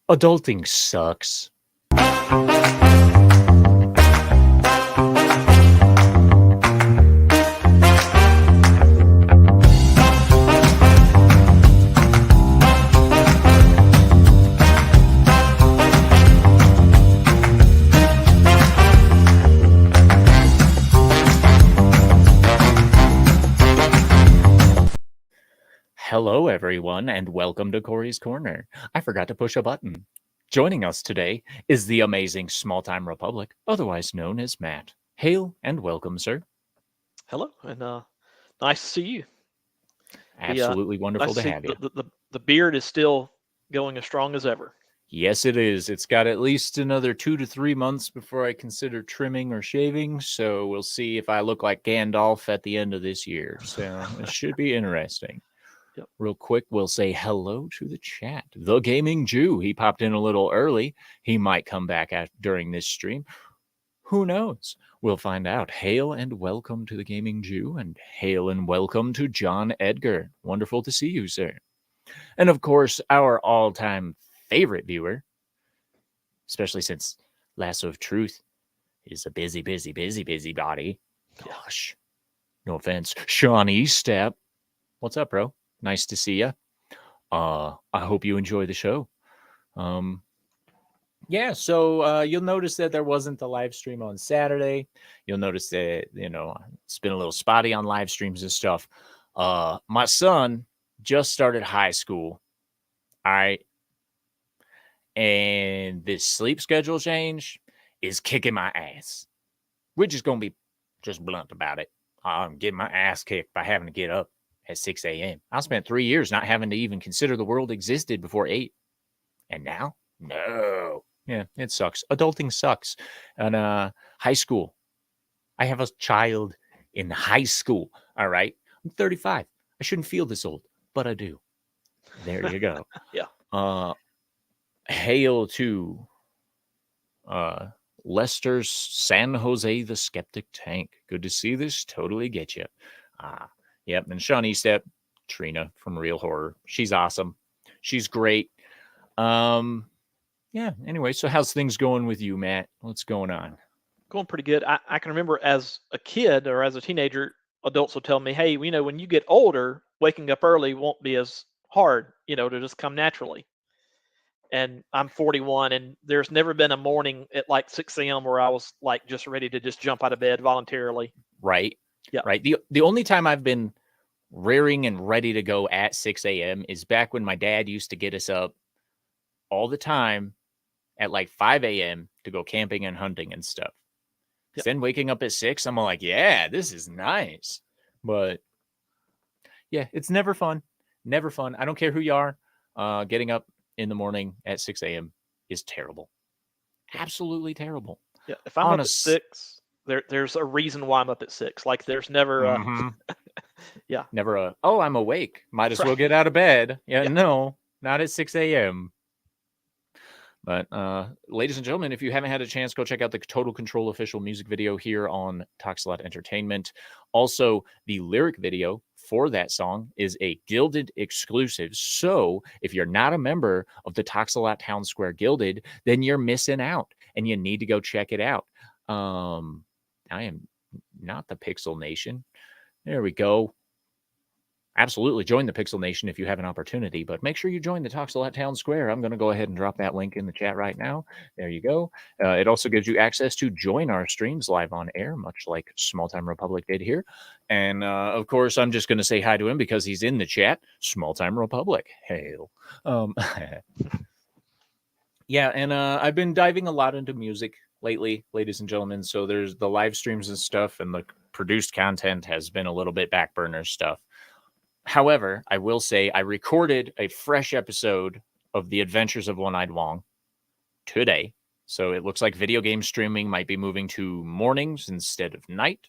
Adulting sucks. Hello, everyone, and welcome to Cory's Corner. I forgot to push a button. Joining us today is the amazing Small Time Republic, otherwise known as Matt. Hail and welcome, sir. Hello, and nice to see you. Absolutely Nice wonderful to to see have you. the beard is still going as strong as ever. Yes, it is. It's got at least another 2 to 3 months before I consider trimming or shaving, so we'll see if I look like Gandalf at the end of this year. So it should be interesting. Yep. Real quick, we'll say hello to the chat. The Gaming Jew, he popped in a little early. He might come back during this stream. Who knows? We'll find out. Hail and welcome to the Gaming Jew, and hail and welcome to John Edgar. Wonderful to see you, sir. And of course, our all-time favorite viewer, especially since Lasso of Truth is a busy body. Gosh, no offense. Sean Eastep. What's up, bro? Nice to see you. I hope you enjoy the show. Yeah, so you'll notice that there wasn't the live stream on Saturday. You'll notice that, it's been a little spotty on live streams and stuff. My son just started high school. All right. And this sleep schedule change is kicking my ass. We're just going to be just blunt about it. I'm getting my ass kicked by having to get up at 6 a.m. I spent 3 years not having to even consider the world existed before 8. And now? No. Yeah, it sucks. Adulting sucks. And high school. I have a child in high school. All right. I'm 35. I shouldn't feel this old, but I do. There you go. Yeah. Hail to Lester's San Jose the Skeptic Tank. Good to see this. Totally get you. Yep. And Shawnee Step, Trina from Real Horror. She's awesome. She's great. Yeah. Anyway, so how's things going with you, Matt? What's going on? Going pretty good. I can remember as a kid or as a teenager, adults will tell me, hey, when you get older, waking up early won't be as hard, to just come naturally. And I'm 41, and there's never been a morning at like 6 a.m. where I was like just ready to just jump out of bed voluntarily. Right. Yeah. Right. The only time I've been rearing and ready to go at 6 a.m. is back when my dad used to get us up all the time at like 5 a.m. to go camping and hunting and stuff. Yep. Then waking up at 6, I'm like, yeah, this is nice. But yeah, it's never fun. Never fun. I don't care who you are. Getting up in the morning at 6 a.m. is terrible. Absolutely terrible. Yeah. If I'm up at 6, there's a reason why I'm up at 6. Like there's never yeah. Never I'm awake. Might as well get out of bed. Yeah. No, not at 6 a.m. But ladies and gentlemen, if you haven't had a chance, go check out the Total Control official music video here on TalksALot Entertainment. Also, the lyric video for that song is a Gilded exclusive. So if you're not a member of the TalksALot Town Square Gilded, then you're missing out and you need to go check it out. I am not the Pixel Nation. There we go. Absolutely join the Pixel Nation if you have an opportunity, but make sure you join the TalksALot Town Square. I'm going to go ahead and drop that link in the chat right now. There you go. It also gives you access to join our streams live on air, much like Small Time Republic did here. And of course, I'm just going to say hi to him because he's in the chat. Small Time Republic. Hail. Yeah, and I've been diving a lot into music lately, ladies and gentlemen. So there's the live streams and stuff, and the produced content has been a little bit back burner stuff. However, I will say I recorded a fresh episode of The Adventures of One-Eyed Wong today. So it looks like video game streaming might be moving to mornings instead of night.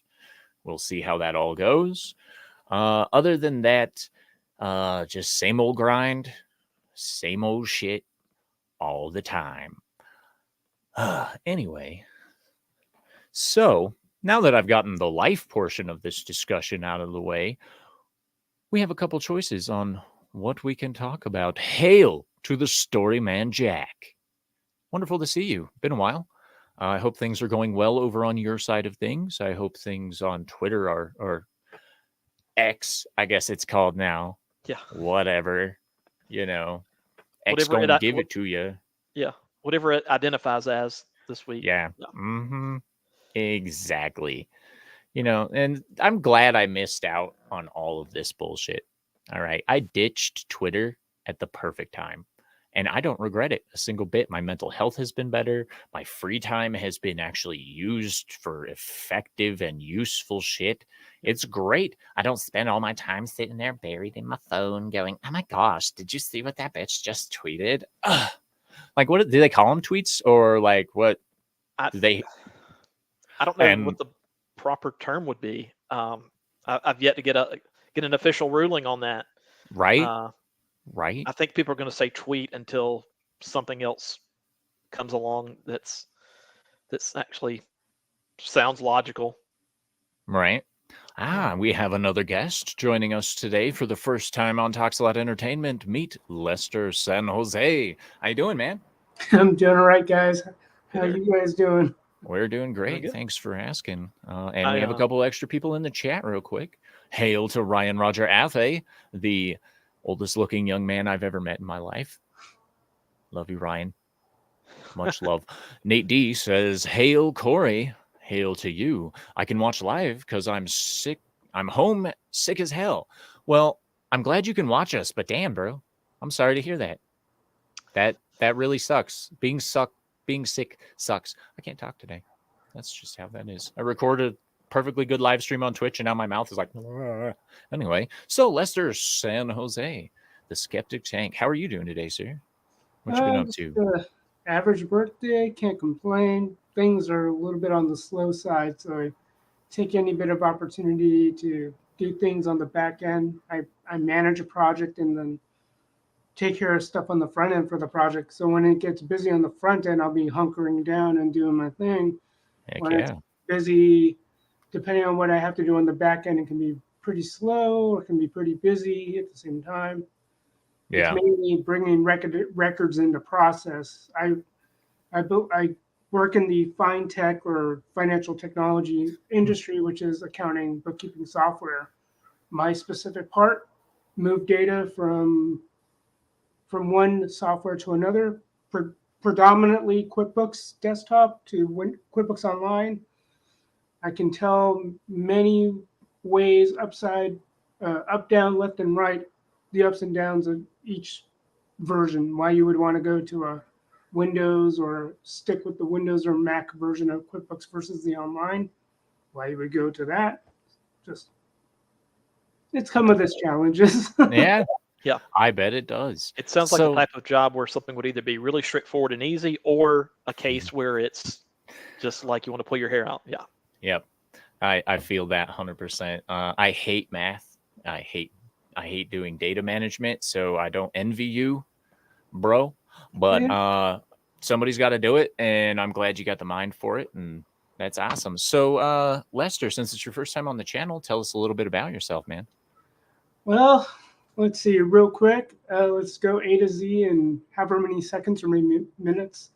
We'll see how that all goes. Other than that, just same old grind, same old shit all the time. Anyway, so now that I've gotten the life portion of this discussion out of the way, we have a couple choices on what we can talk about. Hail to the story man, Jack. Wonderful to see you. Been a while. I hope things are going well over on your side of things. I hope things on Twitter are, or X, I guess it's called now. Yeah. Whatever. You know, X Whatever gonna give it to you. yeah, whatever it identifies as this week. Yeah. Mm-hmm. Exactly. You know, and I'm glad I missed out on all of this bullshit. All right. I ditched Twitter at the perfect time. And I don't regret it a single bit. My mental health has been better. My free time has been actually used for effective and useful shit. It's great. I don't spend all my time sitting there buried in my phone going, oh my gosh, did you see what that bitch just tweeted? Ugh. Like, what do they call them, tweets? Or like, what I, do they? I don't know And what the proper term would be. I've yet to get an official ruling on that. right? Uh, Right? I think people are going to say tweet until something else comes along that's actually sounds logical. Right. We have another guest joining us today for the first time on TalksALot Entertainment. Meet Lester San Jose. How you doing, man? I'm doing all right, guys. Hey How there. you guys doing? We're doing great. good. Thanks for asking. And I, we have a couple extra people in the chat real quick. Hail to Ryan Roger Afe, the oldest looking young man I've ever met in my life. Love you, Ryan. Much love. Nate D says, hail, Cory. Hail to you. I can watch live because I'm sick. I'm home sick as hell. Well, I'm glad you can watch us, but damn, bro. I'm sorry to hear that. That really sucks. Being sick sucks. I can't talk today. That's just how that is. I recorded a perfectly good live stream on Twitch, and now my mouth is like, "Ugh." Anyway. So Lester San Jose, the Skeptic Tank. How are you doing today, sir? What you been up Just to? average birthday. Can't complain. Things are a little bit on the slow side, so I take any bit of opportunity to do things on the back end. I manage a project and then take care of stuff on the front end for the project. So when it gets busy on the front end, I'll be hunkering down and doing my thing. Heck When it's yeah. busy, depending on what I have to do on the back end, it can be pretty slow or it can be pretty busy at the same time. It's Yeah. mainly bringing records into process. I work in the fintech or financial technology industry, which is accounting, bookkeeping software. My specific part, move data from one software to another, predominantly QuickBooks Desktop to QuickBooks Online. I can tell many ways upside, up, down, left, and right, the ups and downs of each version. Why you would want to go to a Windows or stick with the Windows or Mac version of QuickBooks versus the online. Why you would go to that. Just it's come with its challenges. Yeah. Yeah. I bet it does. It sounds like the So, type of job where something would either be really straightforward and easy, or a case where it's just like you want to pull your hair out. Yeah. yep. I feel that 100%. I hate math. I hate doing data management, so I don't envy you, bro. But somebody's got to do it, and I'm glad you got the mind for it, and that's awesome. So, Lester, since it's your first time on the channel, tell us a little bit about yourself, man. Well, let's see, real quick. Let's go A to Z in however many seconds or maybe minutes.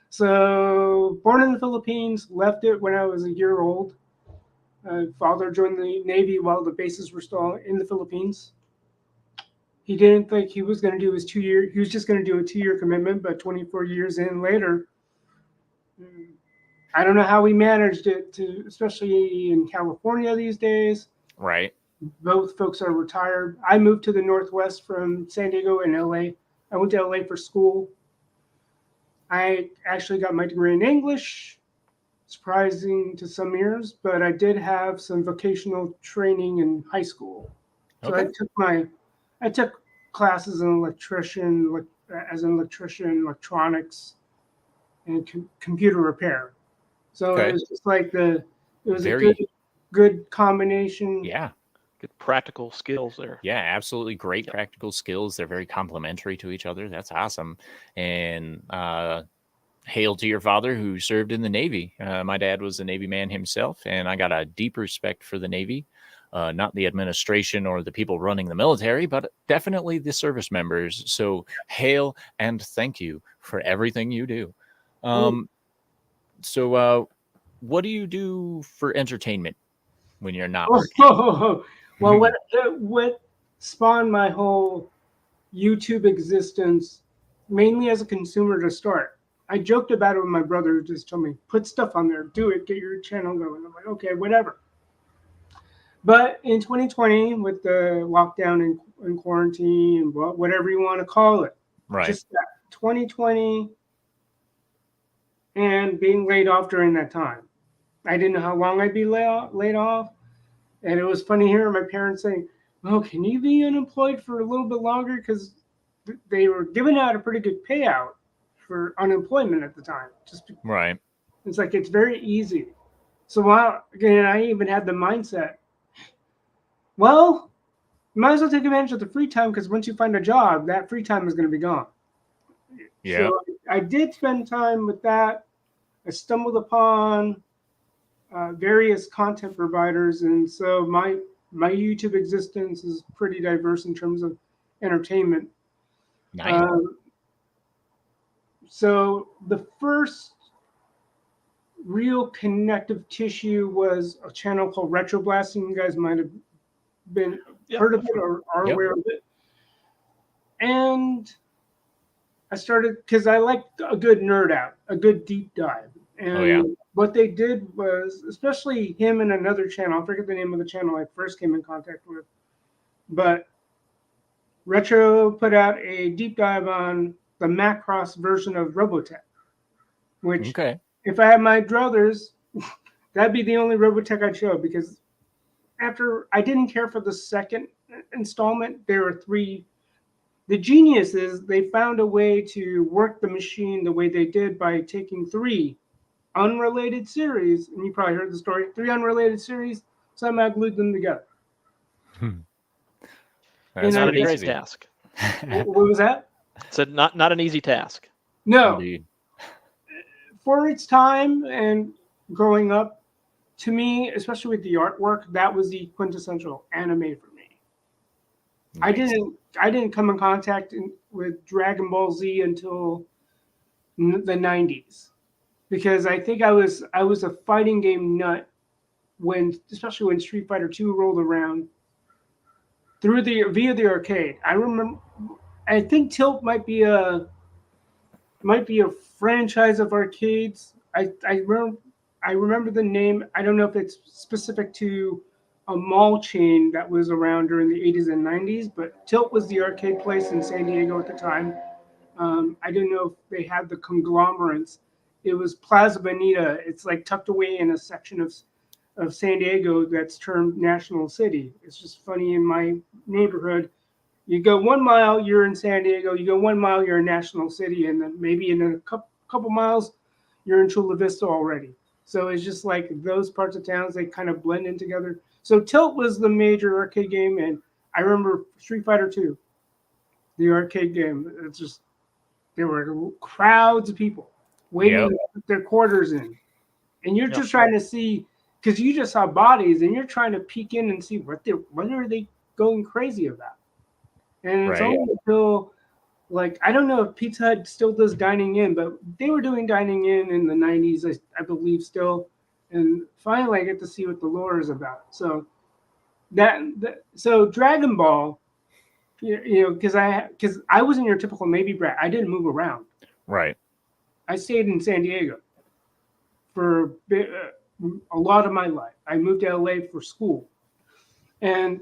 So, born in the Philippines, left it when I was a year old. Father joined the Navy while the bases were still in the Philippines. He didn't think he was going to do his 2 year. He was just going to do a 2 year commitment, but 24 years in later, I don't know how we managed it to, especially in California these days. Right. Both folks are retired. I moved to the Northwest from San Diego and LA. I went to LA for school. I actually got my degree in English, surprising to some ears, but I did have some vocational training in high school. So Okay. I took classes in electrician, electronics, and computer repair. So Okay. it was just like it was Very, a good combination. yeah. Good practical skills there. Yeah, absolutely great Yep. practical skills. They're very complementary to each other. That's awesome. And hail to your father who served in the Navy. My dad was a Navy man himself, and I got a deep respect for the Navy. not the administration or the people running the military, but definitely the service members. So hail and thank you for everything you do. So what do you do for entertainment when you're not working? Well, what spawned my whole YouTube existence, mainly as a consumer to start. I joked about it with my brother, who just told me, put stuff on there, do it, get your channel going. I'm like, okay, whatever. But in 2020, with the lockdown and quarantine, whatever you want to call it, Right. just that 2020 and being laid off during that time. I didn't know how long I'd be laid off. And it was funny hearing my parents saying, "Oh, can you be unemployed for a little bit longer?" Because they were giving out a pretty good payout for unemployment at the time. Right. It's like it's very easy. So while again, I even had the mindset, well, you might as well take advantage of the free time because once you find a job, that free time is going to be gone. Yeah. So I did spend time with that. I stumbled upon various content providers, and so my YouTube existence is pretty diverse in terms of entertainment. Nice. So the first real connective tissue was a channel called Retro Blasting. You guys might have been heard of it or are aware of it. And I started because I like a good nerd out, a good deep dive. And what they did was, especially him and another channel, I forget the name of the channel I first came in contact with, but Retro put out a deep dive on the Macross version of Robotech, which if I had my druthers, that'd be the only Robotech I'd show, because after I didn't care for the second installment, there were three. The genius is they found a way to work the machine the way they did by taking three unrelated series, and you probably heard the story, three unrelated series, somehow glued them together. That's not an easy task. What was that? So not an easy task. No. Indeed. For its time and growing up, to me, especially with the artwork, that was the quintessential anime for me. Nice. I didn't come in contact with Dragon Ball Z until the 90s. Because I think I was a fighting game nut especially when Street Fighter 2 rolled around via the arcade. I think Tilt might be a franchise of arcades. I remember the name. I don't know if it's specific to a mall chain that was around during the 80s and 90s, but Tilt was the arcade place in San Diego at the time. I don't know if they had the conglomerates. It was Plaza Bonita. It's like tucked away in a section of San Diego that's termed National City. It's just funny, in my neighborhood, you go 1 mile, you're in San Diego. You go 1 mile, you're in National City, and then maybe in a couple miles, you're in Chula Vista already. So it's just like those parts of towns, they kind of blend in together. So Tilt was the major arcade game, and I remember Street Fighter 2, the arcade game. It's just, there were crowds of people waiting to put their quarters in. And you're just trying to see, because you just saw bodies, and you're trying to peek in and see what are they going crazy about. And it's only until, like, I don't know if Pizza Hut still does dining in, but they were doing dining in the 90s, I believe, still. And finally, I get to see what the lore is about. So so Dragon Ball, because I wasn't your typical Navy brat. I didn't move around. Right. I stayed in San Diego for a lot of my life. I moved to LA for school, and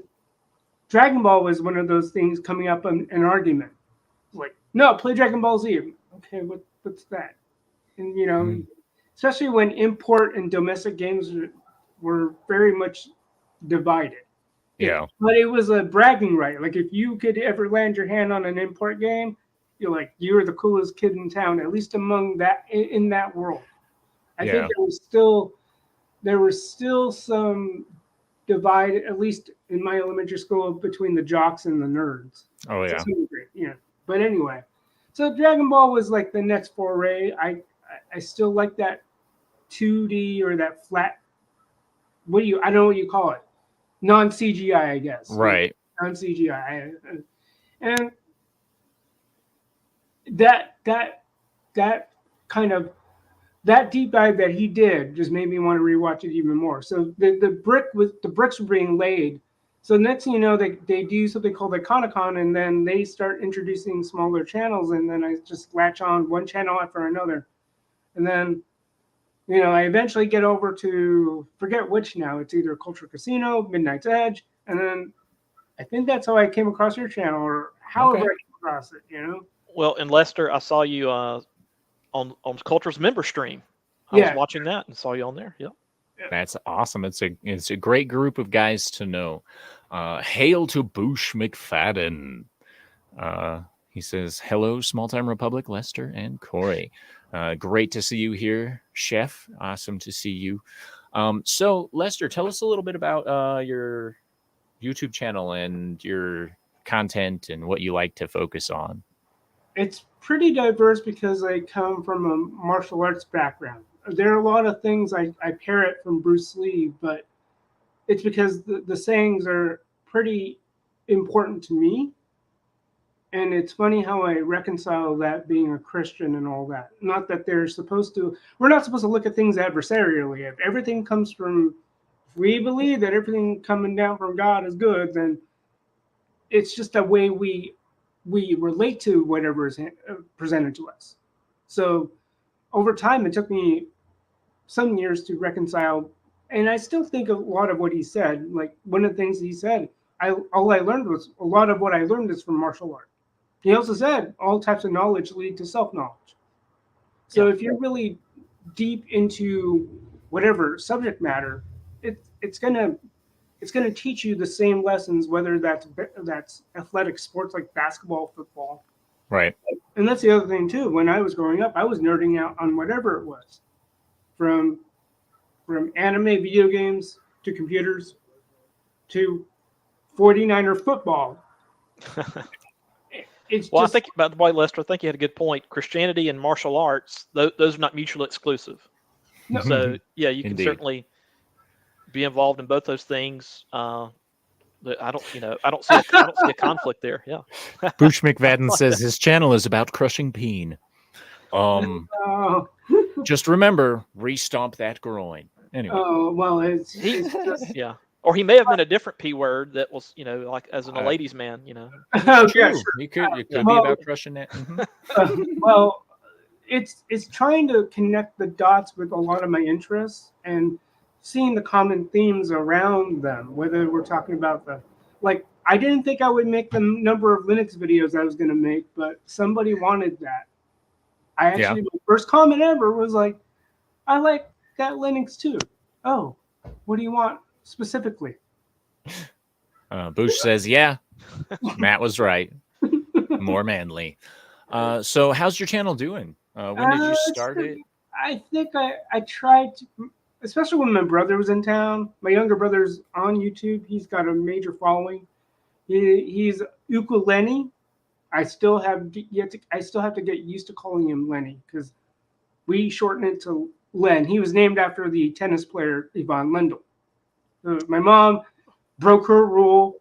Dragon Ball was one of those things coming up in an argument. Like, no, play Dragon Ball Z. Okay, what's that? And especially when import and domestic games were very much divided. Yeah. But it was a bragging right. Like, if you could ever land your hand on an import game, you were the coolest kid in town, at least among that in that world. I think there was still some divide, at least in my elementary school, between the jocks and the nerds. Oh yeah. Yeah. But anyway, so Dragon Ball was like the next foray. I still like that 2D or that flat. I don't know what you call it. non-CGI, I guess. Right. Non-CGI. And that kind of that deep dive that he did just made me want to rewatch it even more. So the bricks were being laid. So next thing you know, they do something called Iconicon, and then they start introducing smaller channels, and then I just latch on one channel after another. And then, I eventually get over to, forget which now, it's either Culture Casino, Midnight's Edge, and then I think that's how I came across your channel, or however I came across it, Well, in Lester, I saw you on Culture's member stream. I was watching that and saw you on there. Yep. That's awesome. It's a great group of guys to know. Hail to Boosh McFadden. He says, hello, Small Time Republic, Lester and Cory. Great to see you here, Chef. Awesome to see you. So, Lester, tell us a little bit about your YouTube channel and your content and what you like to focus on. It's pretty diverse because I come from a martial arts background. There are a lot of things I parrot from Bruce Lee, but it's because the sayings are pretty important to me. And it's funny how I reconcile that being a Christian and all that. Not that we're not supposed to look at things adversarially. If everything comes from, if we believe that everything coming down from God is good, then it's just a way we relate to whatever is presented to us. So over time, it took me some years to reconcile, and I still think a lot of what he said. Like one of the things he said, a lot of what I learned is from martial art. He also said all types of knowledge lead to self-knowledge. So if you're really deep into whatever subject matter, it's gonna teach you the same lessons, whether that's athletic sports like basketball, football. Right. And that's the other thing too. When I was growing up, I was nerding out on whatever it was, from anime, video games, to computers, to 49er football. I think, by the way, Lester, I think you had a good point. Christianity and martial arts, those are not mutually exclusive. No. So you can certainly be involved in both those things. I don't see a conflict there. Yeah. Boosh McFadden says his channel is about crushing peen. Just remember, re-stomp that groin. Anyway. Oh well, it's just, yeah. Or he may have been a different P word that was, like as in a ladies' man, True. Sure. It could be about crushing that. Well, it's trying to connect the dots with a lot of my interests and seeing the common themes around them. Whether we're talking about I didn't think I would make the number of Linux videos I was going to make, but somebody wanted that. My first comment ever was like, I like that Linux too. Oh, what do you want specifically? Boosh says, yeah, Matt was right. More manly. So how's your channel doing? When did you start it? I think I tried to, especially when my brother was in town. My younger brother's on YouTube. He's got a major following. He's Ukulele. I still have to get used to calling him Lenny because we shorten it to Len. He was named after the tennis player Yvonne Lendl. My mom broke her rule.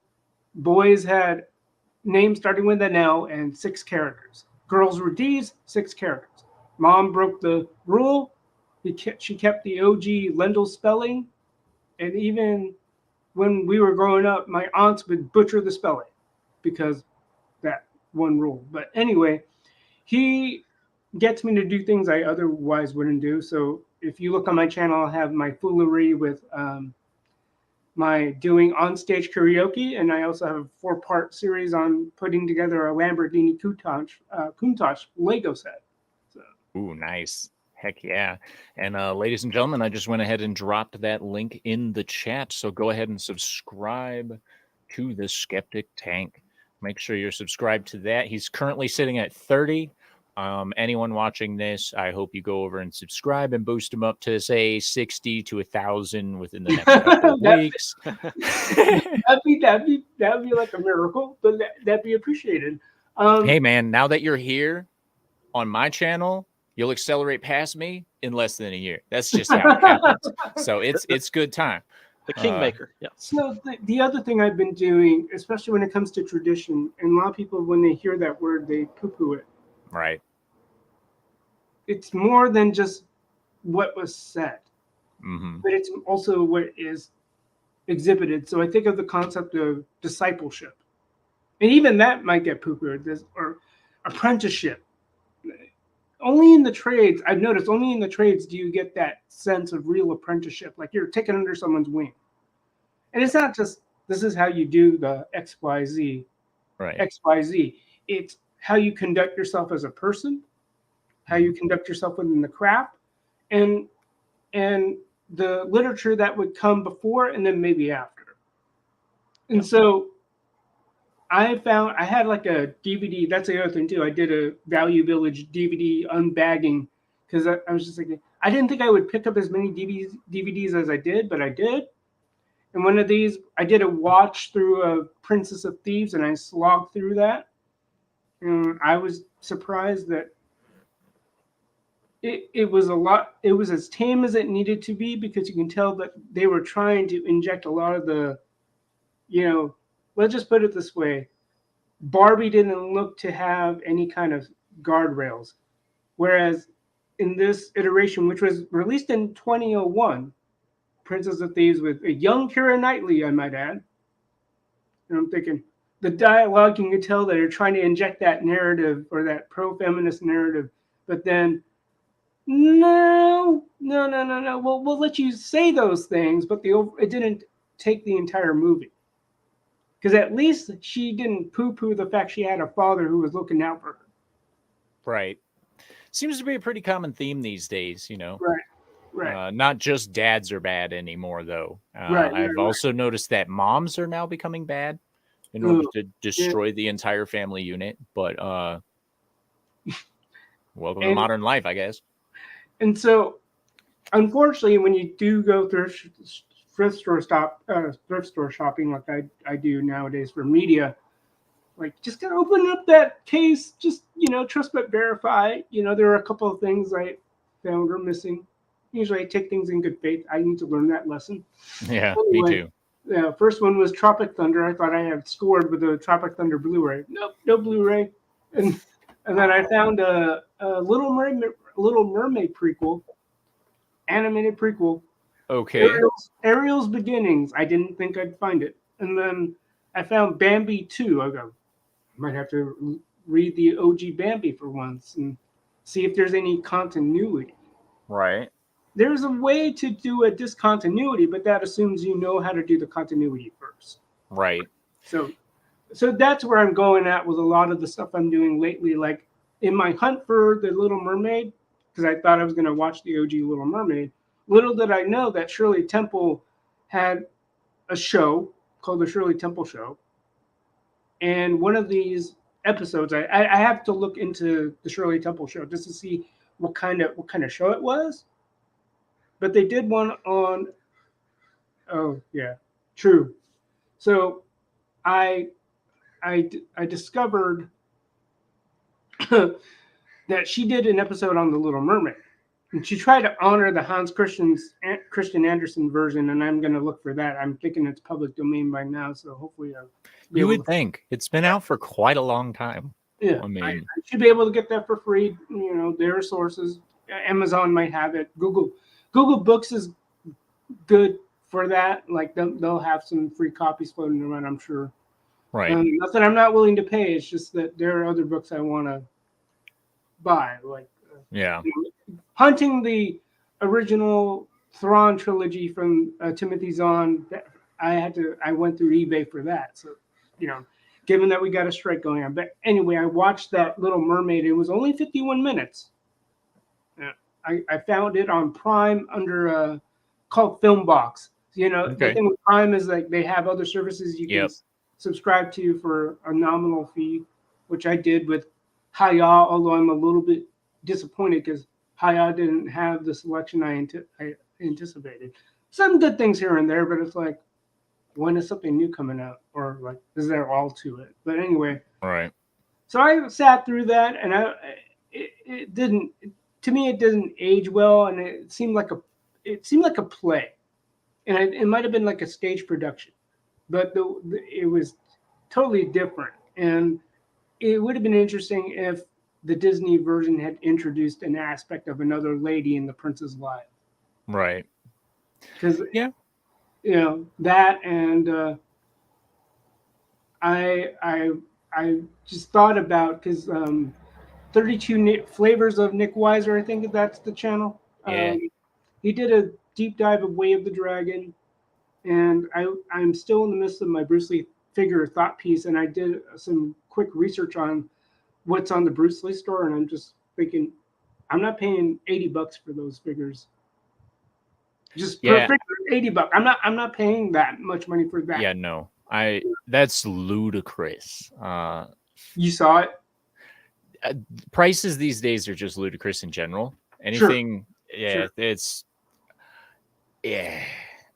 Boys had names starting with an L and 6 characters. Girls were D's, 6 characters. Mom broke the rule. She kept the OG Lendl spelling. And even when we were growing up, my aunts would butcher the spelling because that one rule. But anyway, he gets me to do things I otherwise wouldn't do. So if you look on my channel, I'll have my foolery with my doing on-stage karaoke, and I also have a 4-part series on putting together a Lamborghini Countach Lego set. So. Ooh, nice. Heck yeah. And ladies and gentlemen, I just went ahead and dropped that link in the chat. So go ahead and subscribe to the Skeptic Tank. Make sure you're subscribed to that. He's currently sitting at 30. Anyone watching this, I hope you go over and subscribe and boost him up to say 60 to 1,000 within the next couple of weeks. that'd be like a miracle, but that'd be appreciated. Hey man, now that you're here on my channel, you'll accelerate past me in less than a year. That's just how it happens. So it's good time. The Kingmaker. Yeah. So the other thing I've been doing, especially when it comes to tradition, and a lot of people, when they hear that word, they poo-poo it. Right. It's more than just what was said, Mm-hmm. but it's also what is exhibited. So I think of the concept of discipleship, and even that might get poo-pooed. Or apprenticeship. Only in the trades, I've noticed, only in the trades do you get that sense of real apprenticeship, like you're taken under someone's wing. And it's not just this is how you do the XYZ, Right. XYZ. It's how you conduct yourself as a person, how you conduct yourself within the craft, and the literature that would come before and then maybe after. And so I found I had like a DVD. That's the other thing too. I did a Value Village DVD unbagging because I was just thinking I didn't think I would pick up as many DVDs as I did, but I did. And one of these, I did a watch through of Princess of Thieves, and I slogged through that. And I was surprised that it was a lot. It was as tame as it needed to be because you can tell that they were trying to inject a lot of the, let's just put it this way. Barbie didn't look to have any kind of guardrails. Whereas in this iteration, which was released in 2001, Princess of Thieves with a young Keira Knightley, I might add. And I'm thinking, the dialogue, you can tell that they're trying to inject that narrative or that pro-feminist narrative, but then, no. We'll let you say those things, but it didn't take the entire movie. Because at least she didn't poo-poo the fact she had a father who was looking out for her. Right. Seems to be a pretty common theme these days, Right. Not just dads are bad anymore, though. Right. I've also noticed that moms are now becoming bad in order to destroy the entire family unit. But welcome to modern life, I guess. And so, unfortunately, when you do go thrift store shopping like I do nowadays for media, like just to open up that case, just trust but verify. There are a couple of things I found are missing. Usually I take things in good faith. I need to learn that lesson. Yeah, anyway, me too. Yeah, first one was Tropic Thunder. I thought I had scored with the Tropic Thunder Blu-ray. Nope, no Blu-ray. And then I found a Little Mermaid prequel, animated prequel. Okay. Ariel's Beginnings. I didn't think I'd find it. And then I found Bambi 2. I go, might have to read the OG Bambi for once and see if there's any continuity. Right. There's a way to do a discontinuity, but that assumes you know how to do the continuity first. Right. So that's where I'm going at with a lot of the stuff I'm doing lately. Like in my hunt for The Little Mermaid, because I thought I was going to watch the OG Little Mermaid, little did I know that Shirley Temple had a show called The Shirley Temple Show. And one of these episodes, I have to look into the Shirley Temple Show just to see what kind of show it was. But they did one on, oh yeah, true. So I discovered that she did an episode on The Little Mermaid. And she tried to honor the Hans Christian Andersen version, and I'm going to look for that. I'm thinking it's public domain by now, so hopefully you would think it's been out for quite a long time. Yeah, I should be able to get that for free. There are sources. Amazon might have it. Google Books is good for that. Like they'll have some free copies floating around, I'm sure. Right. Not that I'm not willing to pay. It's just that there are other books I want to buy. Like hunting the original Thrawn trilogy from Timothy Zahn. I went through eBay for that. So, given that we got a strike going on. But anyway, I watched that Little Mermaid. It was only 51 minutes. I found it on Prime under called Filmbox. The thing with Prime is like they have other services you can subscribe to for a nominal fee, which I did with Haya, although I'm a little bit disappointed because Haya didn't have the selection I anticipated. Some good things here and there, but it's like, when is something new coming out? Or like, is there all to it? But anyway. Right. So I sat through that, and it didn't age well, and it seemed like a play. and it might have been like a stage production, but it was totally different. And it would have been interesting if the Disney version had introduced an aspect of another lady in the Prince's life, Right. because Yeah. that, and I just thought about, because 32 Flavors of Nick Weiser, I think that's the channel. Yeah. He did a deep dive of Way of the Dragon, and I'm still in the midst of my Bruce Lee figure thought piece, and I did some quick research on what's on the Bruce Lee store, and I'm just thinking, I'm not paying $80 for those figures. Just per Yeah. figure, $80. I'm not paying that much money for that. Yeah, no. That's ludicrous. You saw it? Prices these days are just ludicrous in general. Sure. Anything, yeah, Sure. it's yeah.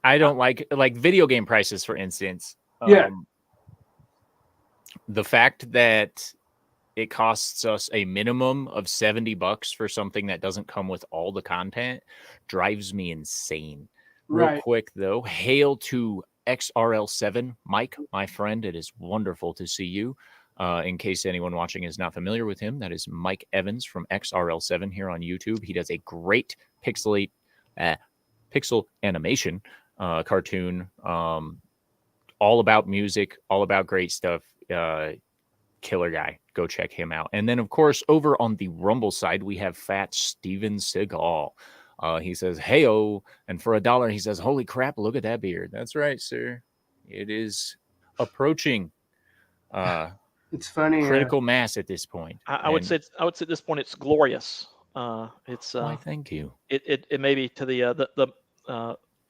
I don't like video game prices, for instance. Yeah. The fact that it costs us a minimum of $70 for something that doesn't come with all the content drives me insane. Real Right. quick though, hail to XRL7, Mike, my friend. It is wonderful to see you. In case anyone watching is not familiar with him, that is Mike Evans from XRL7 here on YouTube. He does a great pixel animation cartoon, all about music, all about great stuff. Killer guy. Go check him out. And then, of course, over on the Rumble side, we have Fat Steven Seagal. He says, "Hey-o," and for $1, he says, "Holy crap, look at that beard." That's right, sir. It is approaching It's funny. critical mass at this point. I would say at this point it's glorious. It's why, thank you. It may be to the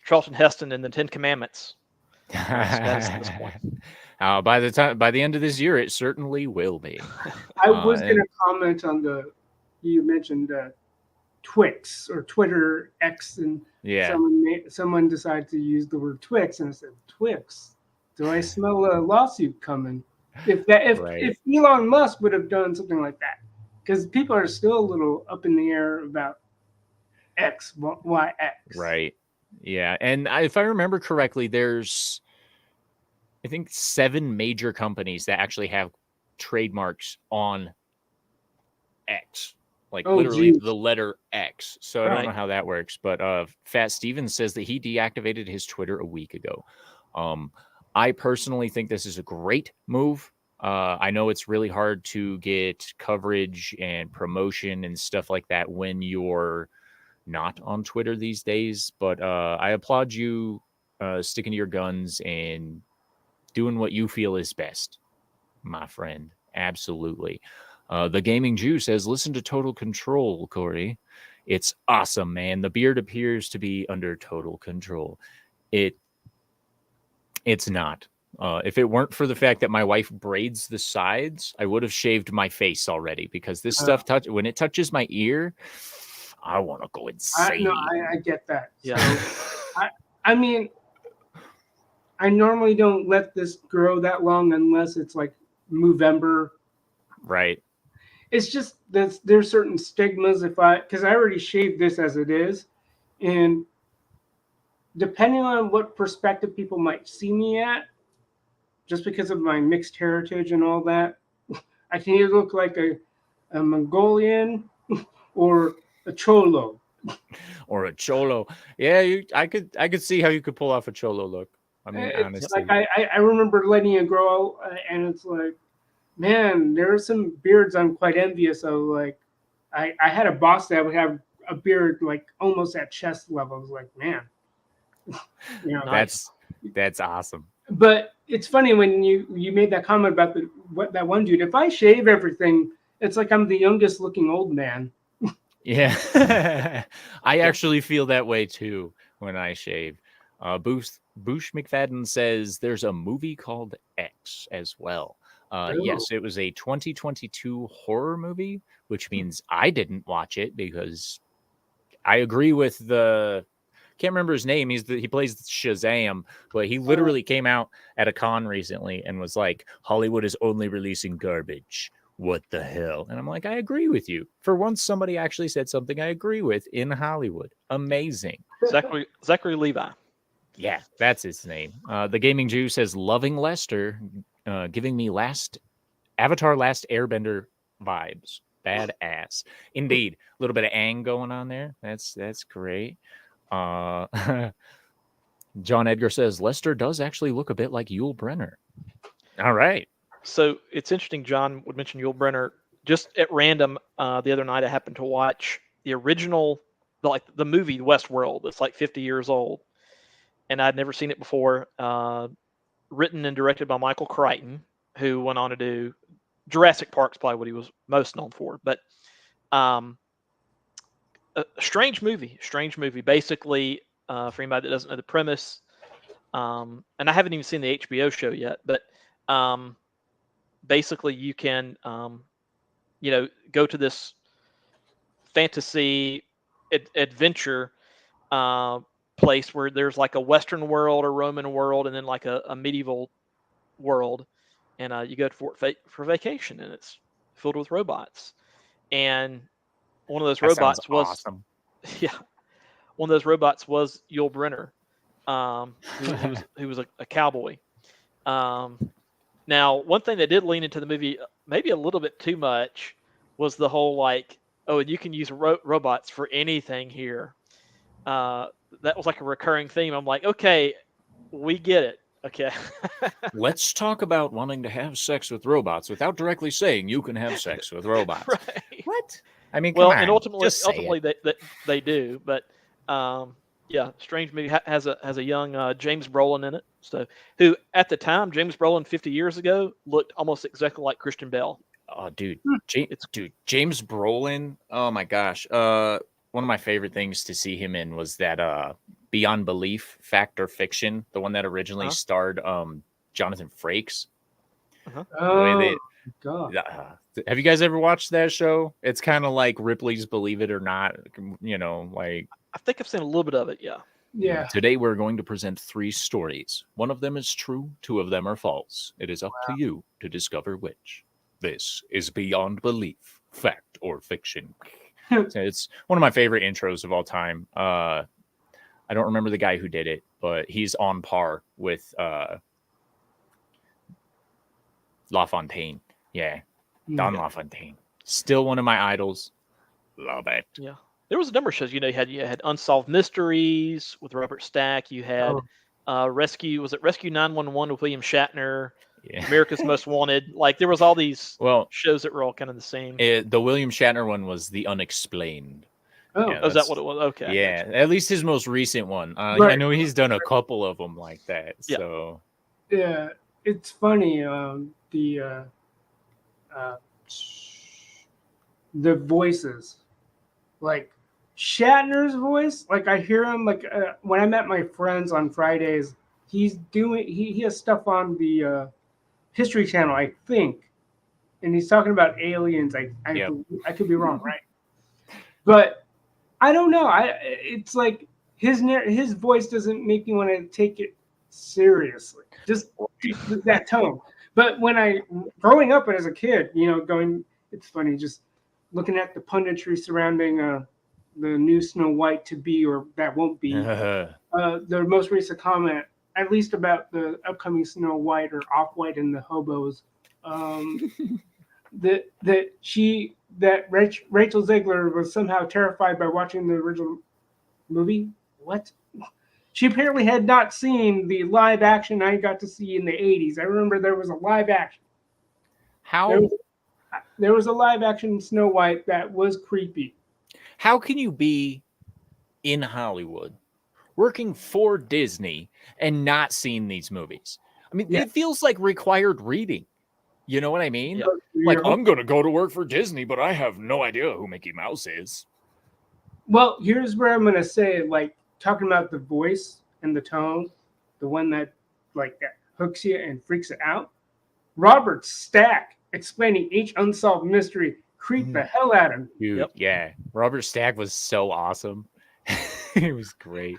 Charlton Heston and the Ten Commandments. Status at this point. By the end of this year, it certainly will be. I was going to comment on you mentioned Twix or Twitter X, and yeah, someone decided to use the word Twix, and I said, Twix, do I smell a lawsuit coming? If Elon Musk would have done something like that, because people are still a little up in the air about X, why X? Right. Yeah, and if I remember correctly, there's, I think, 7 major companies that actually have trademarks on X, literally geez. the letter X. So I don't know how that works, but Fat Steven says that he deactivated his Twitter a week ago. I personally think this is a great move. I know it's really hard to get coverage and promotion and stuff like that when you're not on Twitter these days, but I applaud you sticking to your guns and doing what you feel is best, my friend. Absolutely. The Gaming Jew says, "Listen to Total Control, Cory. It's awesome, man. The beard appears to be under total control." It's not. If it weren't for the fact that my wife braids the sides, I would have shaved my face already, because this stuff when it touches my ear, I want to go insane. I get that. Yeah. So, I mean, I normally don't let this grow that long unless it's like Movember. Right. It's just that there's certain stigmas because I already shaved this as it is, and depending on what perspective people might see me at, just because of my mixed heritage and all that, I can either look like a Mongolian or a Cholo. Or a Cholo. Yeah, I could see how you could pull off a Cholo look. I mean, honestly. Like I remember letting it grow, and it's like, man, there are some beards I'm quite envious of. Like, I had a boss that would have a beard like almost at chest level. I was like, man, That's awesome. But it's funny when you made that comment about that one dude. If I shave everything, it's like I'm the youngest looking old man. Yeah. I actually feel that way too when I shave. Boosh McFadden says there's a movie called X as well. Yes, it was a 2022 horror movie, which means I didn't watch it because I agree with can't remember his name. He plays Shazam, but he literally came out at a con recently and was like, "Hollywood is only releasing garbage. What the hell?" And I'm like, I agree with you. For once, somebody actually said something I agree with in Hollywood. Amazing. Zachary Levi. Yeah, that's his name. The Gaming Jew says, loving Lester, giving me Avatar Last Airbender vibes. Badass. Indeed. A little bit of Aang going on there. That's great. John Edgar says, Lester does actually look a bit like Yul Brynner. All right. So it's interesting. John would mention Yul Brynner. Just at random, the other night I happened to watch the original, the movie Westworld. It's like 50 years old, and I'd never seen it before. Written and directed by Michael Crichton, who went on to do Jurassic Park's probably what he was most known for. But a strange movie. Basically, for anybody that doesn't know the premise, and I haven't even seen the HBO show yet, but basically you can go to this fantasy adventure place where there's like a Western world, a Roman world, and then like a medieval world, and you go for vacation, and it's filled with robots. And one of those That sounds robots was awesome. yeah, one of those robots was Yul Brynner, who was a cowboy. Now, one thing that did lean into the movie maybe a little bit too much was the whole like, oh, and you can use robots for anything here. That was like a recurring theme. I'm like, okay, we get it. Okay. Let's talk about wanting to have sex with robots without directly saying you can have sex with robots. Right. What? I mean, Well, come on, and ultimately just say it. they do, but yeah, strange movie has a young James Brolin in it. So who at the time James Brolin 50 years ago looked almost exactly like Christian Bale. Oh, dude, James Brolin. Oh my gosh. One of my favorite things to see him in was that Beyond Belief, Fact or Fiction, the one that originally starred Jonathan Frakes. Oh, God. Have you guys ever watched that show? It's kind of like Ripley's Believe It or Not. Like I think I've seen a little bit of it. Yeah. Yeah. Today we're going to present 3 stories. One of them is true, 2 of them are false. It is up to you to discover which. This is Beyond Belief, Fact or Fiction. So it's one of my favorite intros of all time. I don't remember the guy who did it, but he's on par with LaFontaine. Yeah, Don LaFontaine. Still one of my idols. Love it. Yeah. There was a number of shows. You had Unsolved Mysteries with Robert Stack. You had Rescue 911 with William Shatner. Yeah. America's Most Wanted. Like there was all these shows that were all kind of the same. The William Shatner one was The Unexplained. Oh, is that what it was? Okay. Yeah, at least his most recent one. Right. I know he's done a couple of them like that. Yeah. So yeah, it's funny. The voices, like Shatner's voice, like I hear him like when I met my friends on Fridays. He has stuff on the History Channel, I think, and he's talking about aliens. I could be wrong, right? But I don't know. It's like his voice doesn't make me want to take it seriously. Just that tone. But when growing up as a kid, it's funny just looking at the punditry surrounding the new Snow White to be or that won't be. The most recent comment, at least about the upcoming Snow White or Off-White and the Hobos, that Rachel Zegler was somehow terrified by watching the original movie. What? She apparently had not seen the live action I got to see in the 80s. I remember there was a live action. How? There was a live action Snow White that was creepy. How can you be in Hollywood working for Disney and not seeing these movies? I mean, it feels like required reading. You know what I mean? Yeah. Like, I'm going to go to work for Disney, but I have no idea who Mickey Mouse is. Well, here's where I'm going to say, like, talking about the voice and the tone, the one that, like, that hooks you and freaks it out. Robert Stack explaining each unsolved mystery creeped the hell out of me. Dude, yeah. Robert Stack was so awesome. It was great.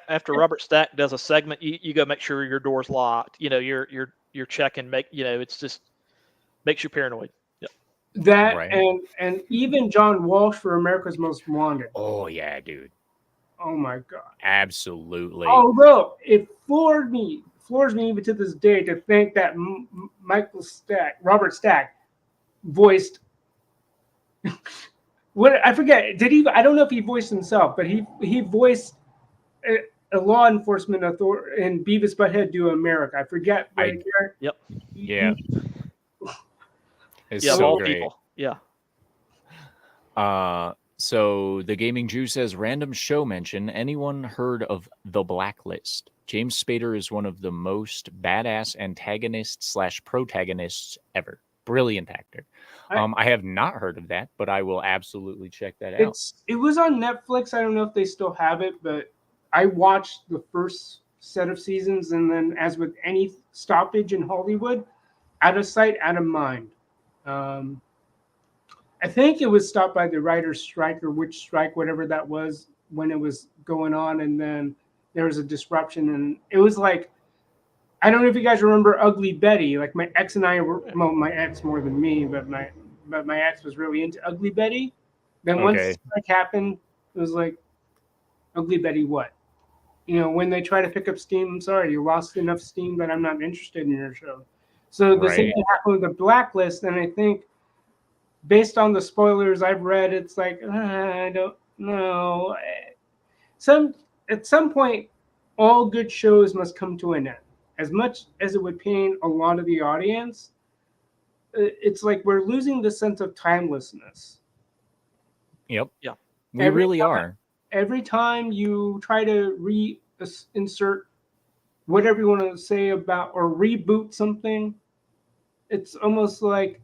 After Robert Stack does a segment, you go make sure your door's locked. You're checking. It's just makes you paranoid. Yep. That and even John Walsh for America's Most Wanted. Oh yeah, dude. Oh my God. Absolutely. Although it floors me even to this day to think that Robert Stack voiced what I forget. Did he? I don't know if he voiced himself, but he voiced a law enforcement authority in Beavis Butthead Do America. I forget what character. Yep. Yeah. It's Yeah, of so all great. people. Yeah. So the Gaming Jew says, random show mention. Anyone heard of The Blacklist? James Spader is one of the most badass antagonists / protagonists ever. Brilliant actor. I have not heard of that, but I will absolutely check that out. It was on Netflix. I don't know if they still have it, but I watched the first set of seasons, and then, as with any stoppage in Hollywood, out of sight, out of mind. I think it was stopped by the writer's strike or which strike, whatever that was, when it was going on, and then there was a disruption, and it was like, I don't know if you guys remember Ugly Betty. Like my ex and I were, well, my ex more than me, but my ex was really into Ugly Betty. Then once the strike happened, it was like, Ugly Betty what? You know, when they try to pick up steam, I'm sorry, you lost enough steam that I'm not interested in your show. So the same thing happened with The Blacklist, and I think based on the spoilers I've read, it's like, I don't know. At some point, all good shows must come to an end. As much as it would pain a lot of the audience, it's like we're losing the sense of timelessness. Yep. Yeah. We really are. Every time you try to reinsert whatever you want to say about or reboot something, it's almost like,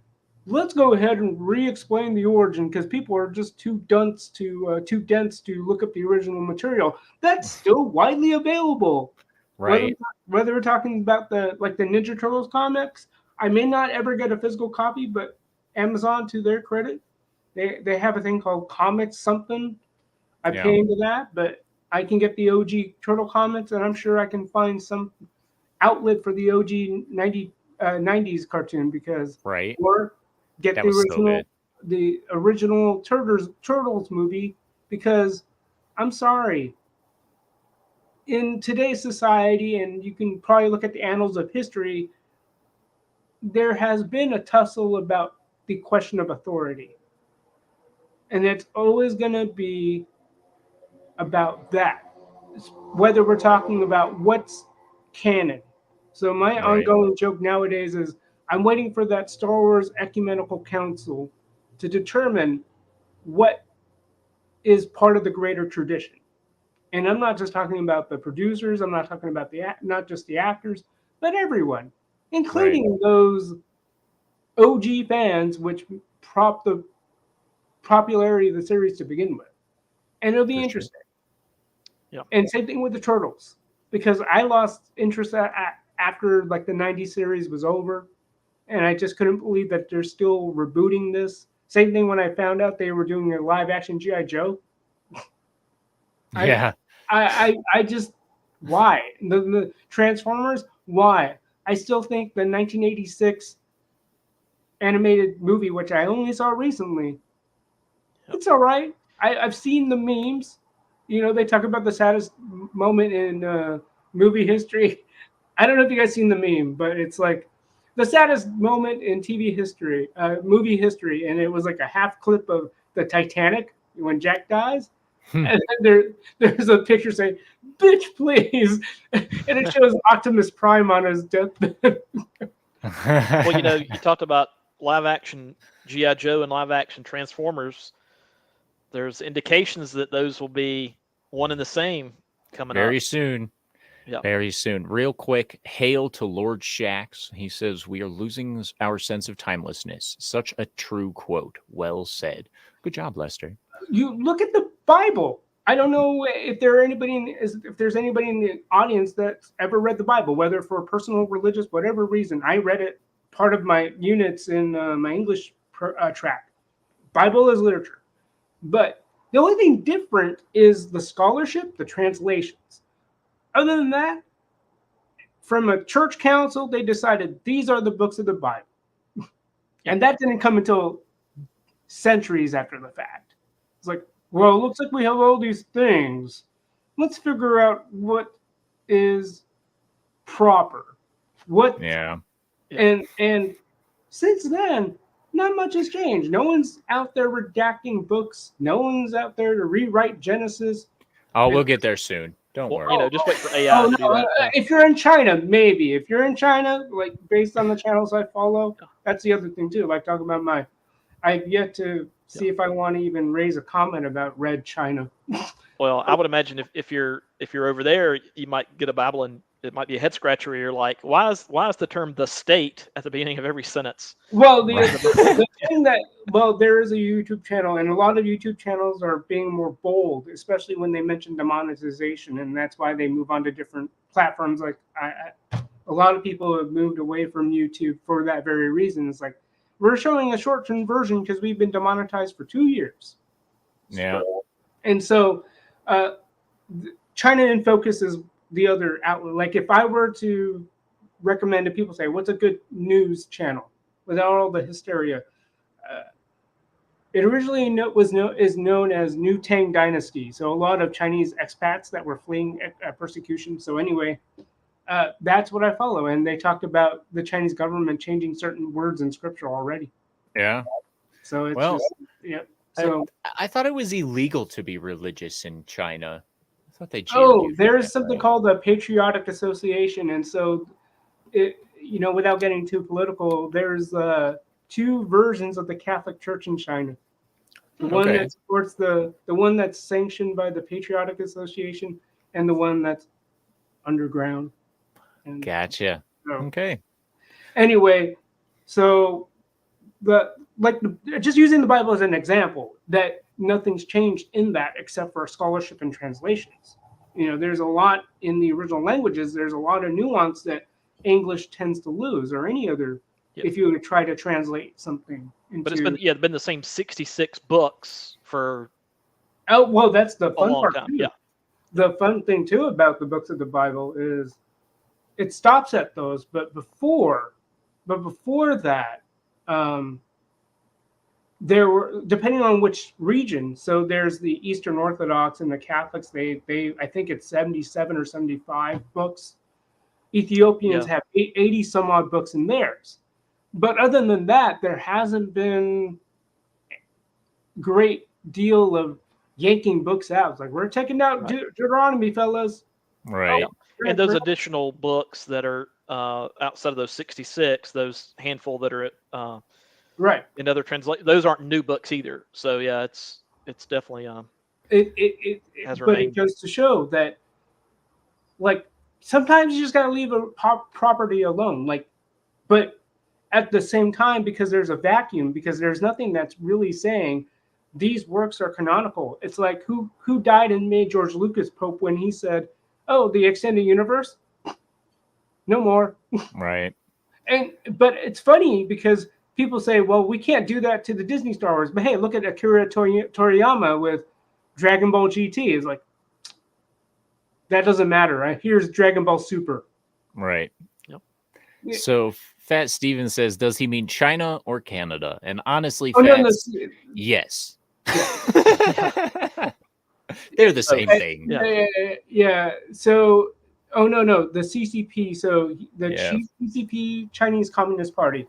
let's go ahead and re-explain the origin because people are just too dense to look up the original material. That's still widely available. Right. Whether we're talking about the Ninja Turtles comics, I may not ever get a physical copy, but Amazon, to their credit, they have a thing called Comics something. I pay into that, but I can get the OG Turtle comics, and I'm sure I can find some outlet for the OG 90s cartoon because or get the original Turtles movie because I'm sorry, in today's society, and you can probably look at the annals of history, there has been a tussle about the question of authority, and it's always going to be about that, whether we're talking about what's canon. So my ongoing joke nowadays is I'm waiting for that Star Wars Ecumenical Council to determine what is part of the greater tradition. And I'm not just talking about the producers, I'm not talking about not just the actors, but everyone, including those OG fans which prop the popularity of the series to begin with. And it'll be interesting. Yeah. And same thing with the Turtles, because I lost interest after like the 90s series was over, and I just couldn't believe that they're still rebooting this. Same thing when I found out they were doing a live action G.I. Joe. Yeah. I just, why? The Transformers, why? I still think the 1986 animated movie, which I only saw recently, it's all right. I've seen the memes. You know, they talk about the saddest moment in movie history. I don't know if you guys seen the meme, but it's like the saddest moment in TV history, movie history, and it was like a half clip of the Titanic when Jack dies, and then there's a picture saying, "Bitch, please," and it shows Optimus Prime on his deathbed. Well, you know, you talked about live action G.I. Joe and live action Transformers. There's indications that those will be one and the same coming very up. soon. Yeah. Very soon. Real quick, hail to Lord Shax. He says, we are losing our sense of timelessness. Such a true quote. Well said. Good job, Lester. You look at the Bible. I don't know if there's anybody in the audience that's ever read the Bible, whether for personal, religious, whatever reason. I read it part of my units in my English track. Bible is literature. But the only thing different is the scholarship, the translations. Other than that, from a church council, they decided these are the books of the Bible. And that didn't come until centuries after the fact. It's like, well, it looks like we have all these things. let's figure out what is proper. What Yeah. and since then, not much has changed. No one's out there redacting books. No one's out there to rewrite Genesis. Oh, we'll get there soon. Don't worry. Just wait for AI to do that. Yeah. If you're in China, maybe. If you're in China, like based on the channels I follow, that's the other thing too. Like talking about I've yet to see if I want to even raise a comment about Red China. Well, I would imagine if you're over there, you might get a Bible and it might be a head scratcher where you're like, why is the term "the state" at the beginning of every sentence? Well, the thing there is a YouTube channel, and a lot of YouTube channels are being more bold, especially when they mention demonetization, and that's why they move on to different platforms. Like a lot of people have moved away from YouTube for that very reason. It's like we're showing a short-term version because we've been demonetized for 2 years. Yeah. And so China in Focus is the other outlet. Like if I were to recommend to people, say, what's a good news channel without all the hysteria? It originally is known as New Tang Dynasty. So a lot of Chinese expats that were fleeing persecution. So anyway, that's what I follow. And they talked about the Chinese government changing certain words in scripture already. Yeah. So it's So I thought it was illegal to be religious in China. I thought they jailed you for there's that, something right? called the Patriotic Association, and so without getting too political, there's 2 versions of the Catholic Church in China. The one that supports the one that's sanctioned by the Patriotic Association, and the one that's underground. And Gotcha. Okay. Anyway, so just using the Bible as an example, that nothing's changed in that except for scholarship and translations. There's a lot in the original languages. There's a lot of nuance that English tends to lose, or any other. Yep. If you would try to translate something into, but it's been the same 66 books for. Oh well, that's the fun part time. too. Yeah. The fun thing too about the books of the Bible is it stops at those, but before that, there were, depending on which region. So there's the Eastern Orthodox and the Catholics. They I think it's 77 or 75 books. Ethiopians have 80 some odd books in theirs. But other than that, there hasn't been great deal of yanking books out. It's like, we're taking out Deuteronomy, fellas. Right. And those additional books that are outside of those 66, those handful that are at in other translations, those aren't new books either. So yeah, it's definitely it goes to show that, like, sometimes you just gotta leave a property alone. Like, but at the same time, because there's a vacuum, because there's nothing that's really saying these works are canonical. It's like who died and made George Lucas Pope when he said, "Oh, the extended universe, no more." Right. But it's funny because people say, "Well, we can't do that to the Disney Star Wars." But hey, look at Akira Toriyama with Dragon Ball GT. It's like, that doesn't matter, right? Here's Dragon Ball Super. Right. Yep. So Fat Steven says, does he mean China or Canada? And honestly, yes. They're the same thing. Yeah. So, no, the CCP. So the CCP, Chinese Communist Party.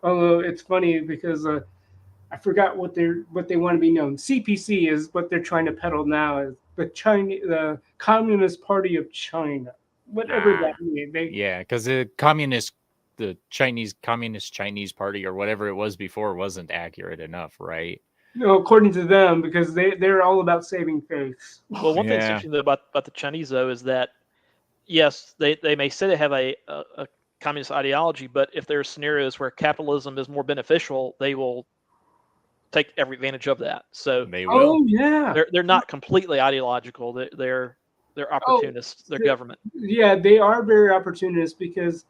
Although it's funny because I forgot what they want to be known. CPC is what they're trying to peddle now, is the Communist Party of China. Whatever that means. Because the Chinese Communist Chinese Party or whatever it was before wasn't accurate enough, right? No, according to them, because they're all about saving face. Well, one thing that's interesting about the Chinese, though, is that yes, they may say they have a communist ideology, but if there are scenarios where capitalism is more beneficial, they will take every advantage of that. So they will. Oh yeah, they're not completely ideological. They're opportunists. They're government. Yeah, they are very opportunist, because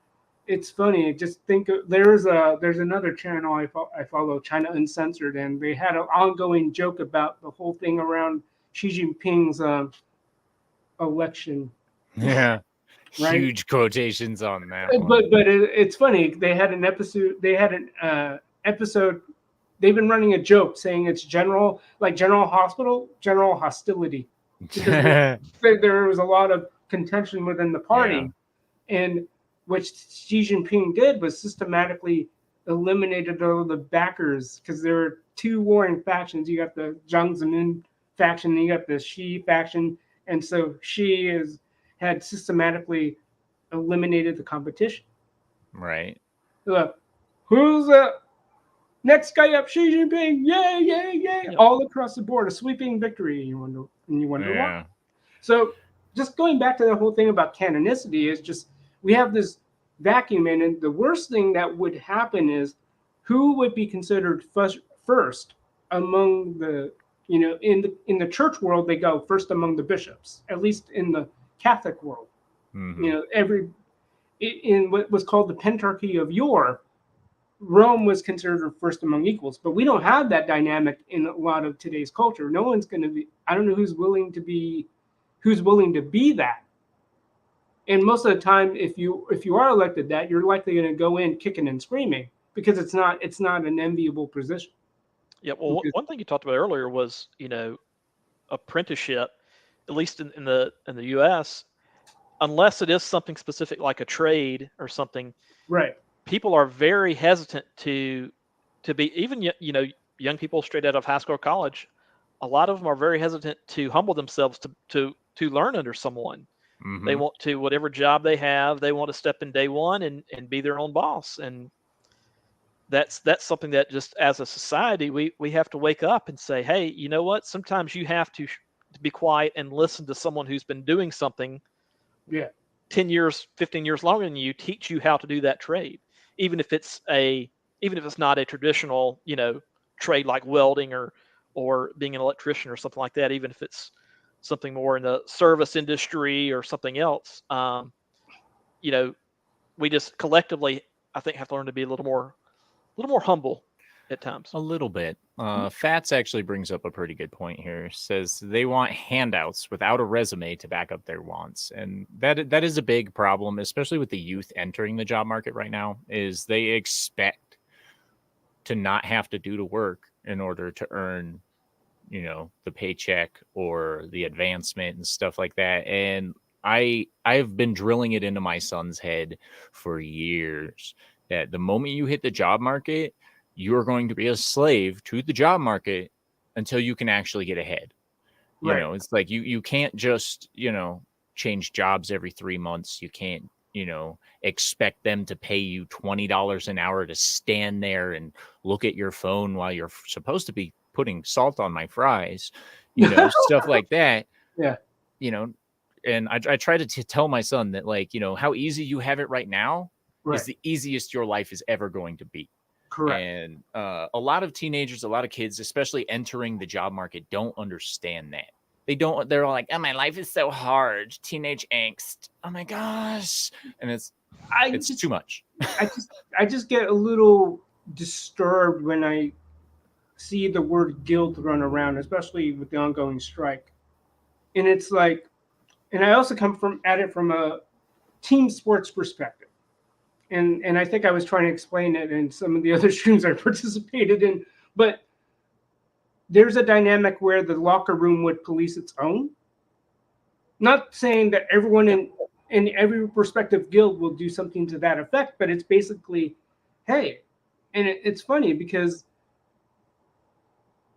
it's funny. Just think there's another channel I follow, China Uncensored, and they had an ongoing joke about the whole thing around Xi Jinping's election. Yeah. Right? Huge quotations on that. But it's funny. They had an episode. They've been running a joke saying it's general hostility. because there was a lot of contention within the party, and what Xi Jinping did was systematically eliminated all the backers because there were two warring factions. You got the Jiang Zemin faction, and you got the Xi faction, and so Xi had systematically eliminated the competition. Right. Who's the next guy up? Xi Jinping! Yay! Yay! Yay! Yep. All across the board, a sweeping victory. And you wonder why. So, just going back to the whole thing about canonicity is just we have this vacuum, and the worst thing that would happen is who would be considered first among the in the church world. They go first among the bishops, at least in the Catholic world. Mm-hmm. In what was called the Pentarchy of yore, Rome was considered first among equals, but we don't have that dynamic in a lot of today's culture. No one's going to be. I don't know who's willing to be that. And most of the time, if you are elected that, you're likely going to go in kicking and screaming because it's not an enviable position. Yeah. Well, one thing you talked about earlier was apprenticeship, at least in the U.S. Unless it is something specific like a trade or something, right? People are very hesitant to be, even young people straight out of high school or college. A lot of them are very hesitant to humble themselves to learn under someone. Mm-hmm. They want to, whatever job they have, they want to step in day one and be their own boss. And that's something that just as a society we have to wake up and say, hey, you know what? Sometimes you have to be quiet and listen to someone who's been doing something 10 years, 15 years longer than you, teach you how to do that trade, even if it's not a traditional, trade like welding or being an electrician or something like that. Even if it's something more in the service industry or something else, we just collectively, I think, have to learn to be a little more humble at times. A little bit. Fats actually brings up a pretty good point here. Says they want handouts without a resume to back up their wants. And that is a big problem, especially with the youth entering the job market right now, is they expect to not have to do the work in order to earn, the paycheck or the advancement and stuff like that. And I've been drilling it into my son's head for years that the moment you hit the job market, you're going to be a slave to the job market until you can actually get ahead. Right. It's like you can't just, change jobs every 3 months. You can't, expect them to pay you $20 an hour to stand there and look at your phone while you're supposed to be putting salt on my fries, stuff like that. Yeah. And I try to tell my son that, like, how easy you have it right now is the easiest your life is ever going to be. Correct. And a lot of teenagers, a lot of kids, especially entering the job market, don't understand that. They're all like, oh, my life is so hard. Teenage angst. Oh my gosh. And it's too much. I just get a little disturbed when I see the word guilt run around, especially with the ongoing strike. And it's like, and I also come at it from a team sports perspective. And I think I was trying to explain it in some of the other streams I participated in, but there's a dynamic where the locker room would police its own. Not saying that everyone in every respective guild will do something to that effect, but it's basically, hey, and it's funny because,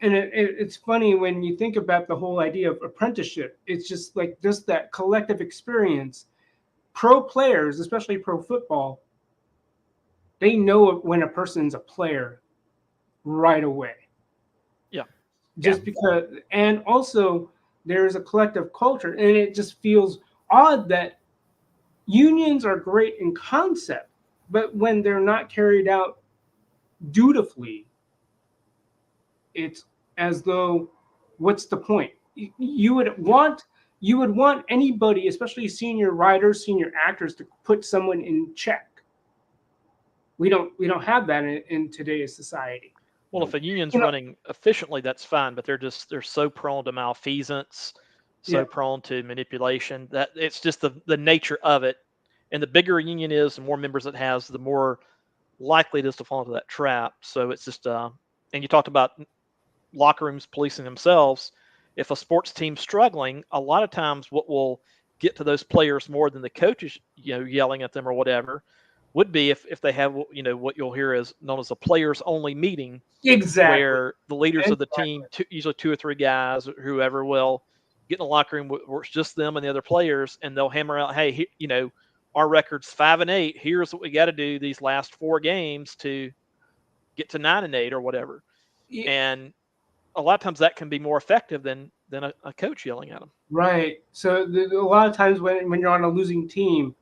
and it's funny when you think about the whole idea of apprenticeship. It's just like just that collective experience. Pro players, especially pro football, they know when a person's a player right away. Yeah. Just because, and also there's a collective culture, and it just feels odd that unions are great in concept, but when they're not carried out dutifully, it's as though, what's the point? You would want anybody, especially senior writers, senior actors, to put someone in check. We don't have that in today's society. Well, if a union's running efficiently, that's fine, but they're so prone to malfeasance, prone to manipulation, that it's just the nature of it. And the bigger a union is, the more members it has, the more likely it is to fall into that trap. So it's just and you talked about locker rooms policing themselves. if a sports team's struggling, a lot of times what will get to those players more than the coaches, yelling at them or whatever, would be if they have, what you'll hear is known as a players only meeting, Exactly. where the leaders of the team, usually 2 or 3 guys, or whoever, will get in the locker room where it's just them and the other players, and they'll hammer out, hey, our record's 5-8. Here's what we got to do these last 4 games to get to 9-8 or whatever. Yeah. And a lot of times that can be more effective than a coach yelling at them. Right. So a lot of times when you're on a losing team,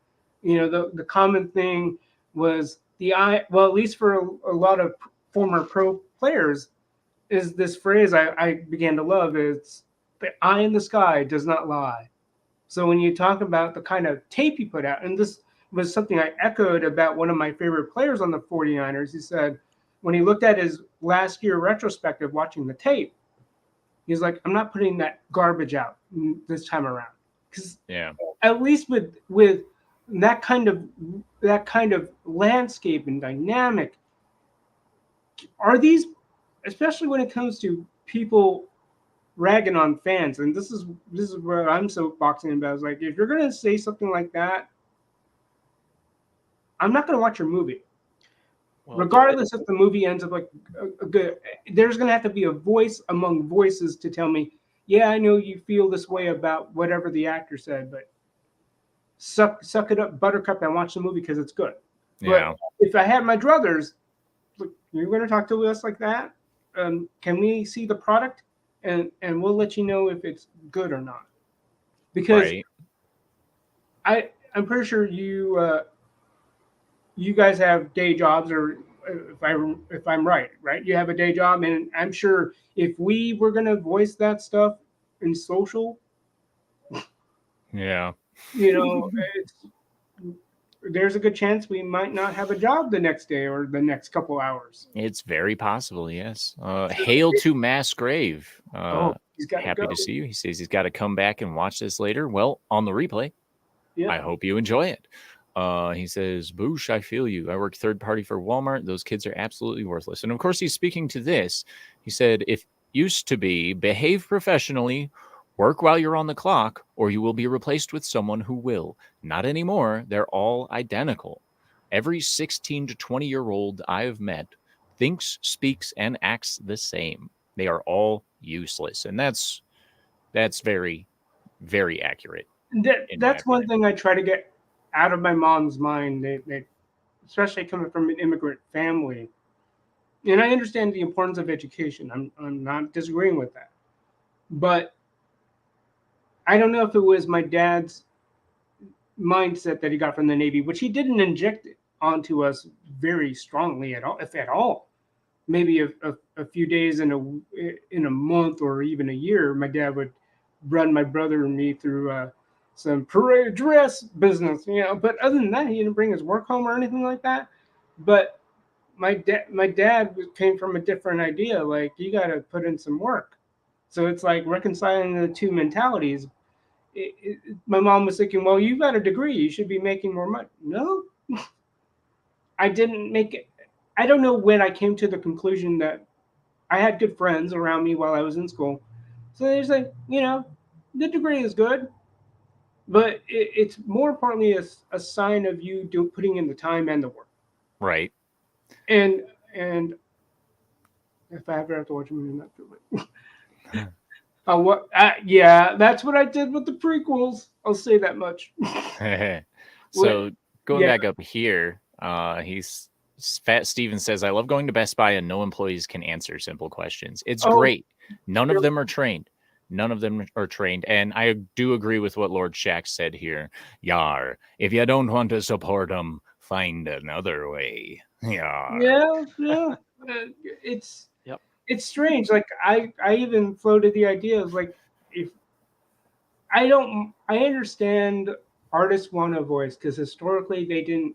the common thing was at least for a lot of former pro players, is this phrase I began to love. It's the eye in the sky does not lie. So when you talk about the kind of tape he put out, and this was something I echoed about one of my favorite players on the 49ers, he said when he looked at his last year retrospective watching the tape, he's like, I'm not putting that garbage out this time around. Because at least with that kind of landscape and dynamic, are these, especially when it comes to people ragging on fans, and this is where I'm soapboxing about, is like, if you're gonna say something like that, I'm not gonna watch your movie. Well, regardless if the movie ends up like a good, there's gonna have to be a voice among voices to tell me, yeah, I know you feel this way about whatever the actor said, but suck it up, buttercup, and watch the movie because it's good. Yeah. But if I had my druthers, look, you're gonna talk to us like that? Can we see the product? And we'll let you know if it's good or not. Because I'm pretty sure you guys have day jobs, or if I'm right? You have a day job, and I'm sure if we were going to voice that stuff in social, there's a good chance we might not have a job the next day or the next couple hours. It's very possible, yes. Hail to Mass Grave. Happy to see you. He says he's got to come back and watch this later. Well, on the replay. Yep. I hope you enjoy it. He says, Boosh, I feel you. I work third party for Walmart. Those kids are absolutely worthless. And of course, he's speaking to this. He said, if used to be, behave professionally, work while you're on the clock, or you will be replaced with someone who will. Not anymore. They're all identical. Every 16 to 20-year-old I have met thinks, speaks, and acts the same. They are all useless. And that's very, very accurate. That's one thing I try to get out of my mom's mind, they, especially coming from an immigrant family. And I understand the importance of education. I'm not disagreeing with that. But I don't know if it was my dad's mindset that he got from the Navy, which he didn't inject onto us very strongly at all, if at all. Maybe a few days in a month or even a year, my dad would run my brother and me through some parade dress business, But other than that, he didn't bring his work home or anything like that. But my dad came from a different idea. Like, you got to put in some work. So it's like reconciling the two mentalities. My mom was thinking, well, you got a degree, you should be making more money. No, I didn't make it. I don't know when I came to the conclusion that I had good friends around me while I was in school. So they're like, the degree is good, but it's more importantly a sign of you putting in the time and the work. Right. And if I ever have to watch a movie, not do it. Yeah, that's what I did with the prequels. I'll say that much. So going back up here, Fat Steven says, I love going to Best Buy and no employees can answer simple questions. It's great. None of them are trained. And I do agree with what Lord Shack said here. Yar, if you don't want to support them, find another way. Yar. Yeah. It's strange. Like, I even floated the idea of, like, if I understand artists want a voice because historically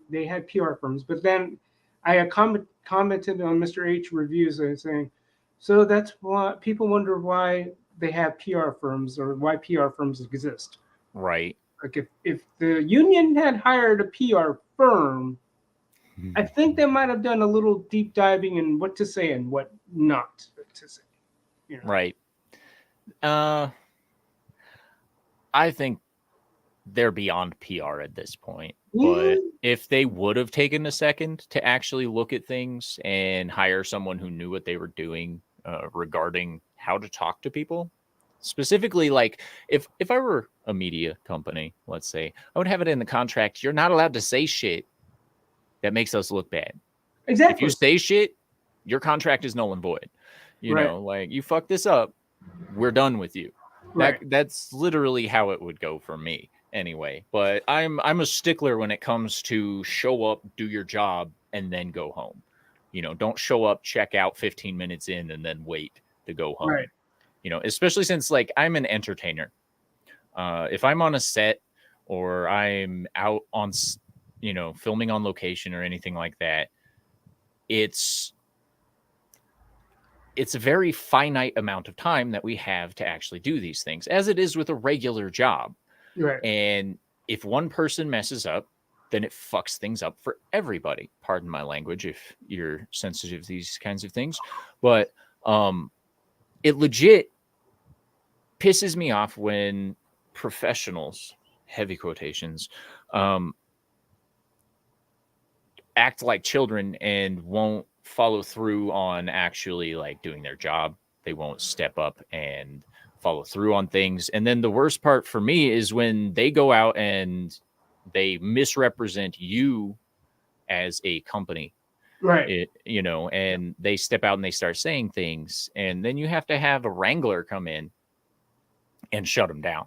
they had PR firms, but then I had commented on Mr. H reviews and saying, so that's why people wonder why they have PR firms or why PR firms exist. Right. Like, if the union had hired a PR firm, I think they might have done a little deep diving in what to say and what not to say. Right. I think they're beyond PR at this point. Yeah. But if they would have taken a second to actually look at things and hire someone who knew what they were doing regarding how to talk to people, specifically, like if I were a media company, let's say, I would have it in the contract. You're not allowed to say shit that makes us look bad. Exactly. If you say shit, your contract is null and void. You Right. know, like you fuck this up, we're done with you. Right. That's literally how it would go for me anyway. But I'm a stickler when it comes to show up, do your job, and then go home. You know, don't show up, check out 15 minutes in, and then wait to go home. Right. You know, especially since like I'm an entertainer. If I'm on a set or I'm out on, you know, filming on location or anything like that, it's a very finite amount of time that we have to actually do these things, as it is with a regular job. Right. And if one person messes up, then it fucks things up for everybody. Pardon my language if you're sensitive to these kinds of things. But it legit pisses me off when professionals, heavy quotations, act like children and won't follow through on actually like doing their job. They won't step up and follow through on things. And then the worst part for me is when they go out and they misrepresent you as a company. Right. You know, and they step out and they start saying things, and then you have to have a wrangler come in and shut them down.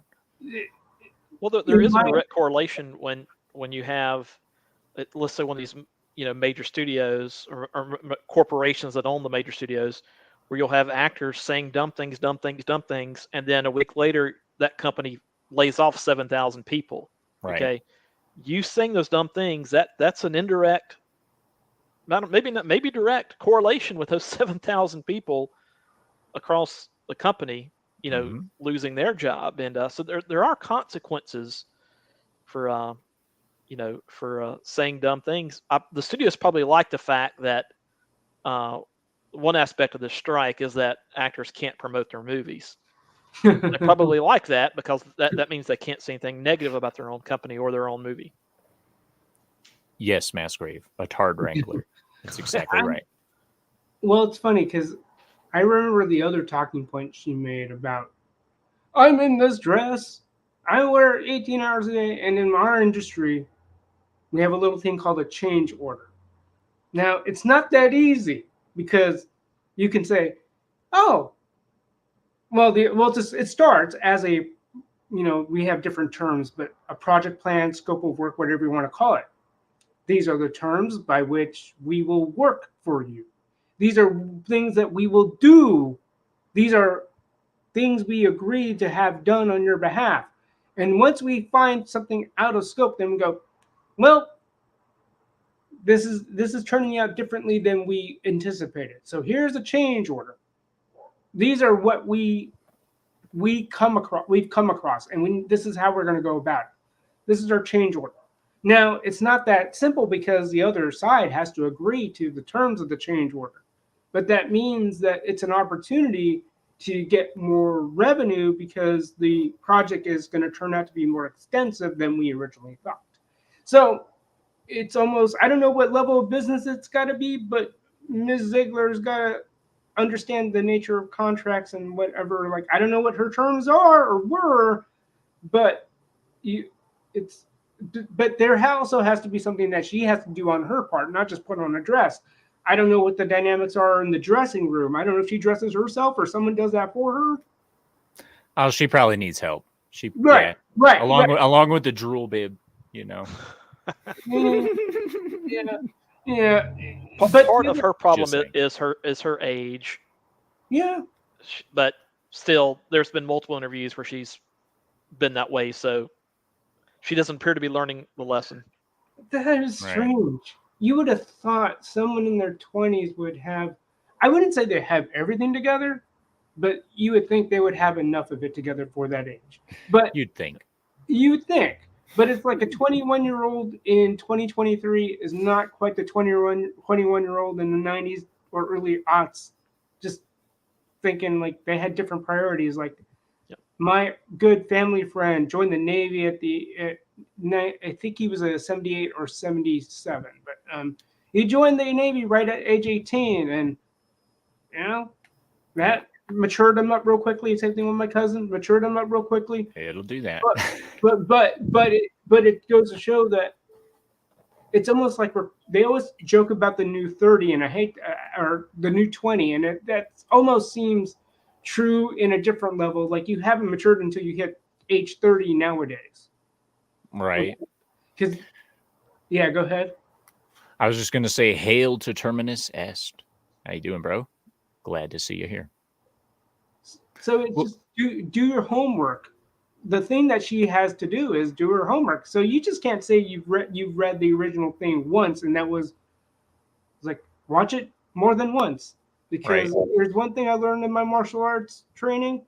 Well, there is a direct correlation when you have, let's say, one of these major studios or corporations that own the major studios, where you'll have actors saying dumb things, and then a week later that company lays off 7,000 people. Right. Okay, you saying those dumb things, that's an indirect, maybe direct correlation with those 7,000 people across the company, losing their job. And so there are consequences for saying dumb things. The studios probably like the fact that one aspect of the strike is that actors can't promote their movies. They probably like that because that means they can't say anything negative about their own company or their own movie. Yes, Massgrave, a tard wrangler. That's exactly right. Well, it's funny because I remember the other talking point she made about, I'm in this dress, I wear 18 hours a day, and in our industry, we have a little thing called a change order. Now, it's not that easy because you can say, oh, well, it starts as a, we have different terms, but a project plan, scope of work, whatever you want to call it. These are the terms by which we will work for you. These are things that we will do. These are things we agree to have done on your behalf. And once we find something out of scope, then we go, well, this is turning out differently than we anticipated. So here's a change order. These are what we've come across, and this is how we're going to go about it. This is our change order. Now, it's not that simple because the other side has to agree to the terms of the change order. But that means that it's an opportunity to get more revenue because the project is going to turn out to be more extensive than we originally thought. So it's almost, I don't know what level of business it's got to be, but Ms. Ziegler's got to understand the nature of contracts and whatever. Like, I don't know what her terms are or were, but there also has to be something that she has to do on her part, not just put on a dress. I don't know what the dynamics are in the dressing room. I don't know if she dresses herself or someone does that for her. Oh, she probably needs help. Right. Along with the drool bib, Yeah. But part of her problem is her age. Yeah. But still, there's been multiple interviews where she's been that way, so she doesn't appear to be learning the lesson. That is strange. Right. You would have thought someone in their 20s would have, I wouldn't say they have everything together, but you would think they would have enough of it together for that age. But you'd think. But it's like a 21-year-old in 2023 is not quite the 21-year-old in the 90s or early aughts. Just thinking like they had different priorities. Like my good family friend joined the Navy I think he was a 78 or 77, but he joined the Navy right at age 18, and you know that matured him up real quickly. Same thing with my cousin, matured him up real quickly. It'll do that. But it goes to show that it's almost like they always joke about the new 30, and I hate or the new 20, and that almost seems true in a different level. Like you haven't matured until you hit age 30 nowadays. Right. Because, yeah, go ahead. I was just going to say, hail to Terminus Est. How you doing, bro? Glad to see you here. So it's just do your homework. The thing that she has to do is do her homework. So you just can't say you've read the original thing once, and that was like, watch it more than once. Because there's one thing I learned in my martial arts training.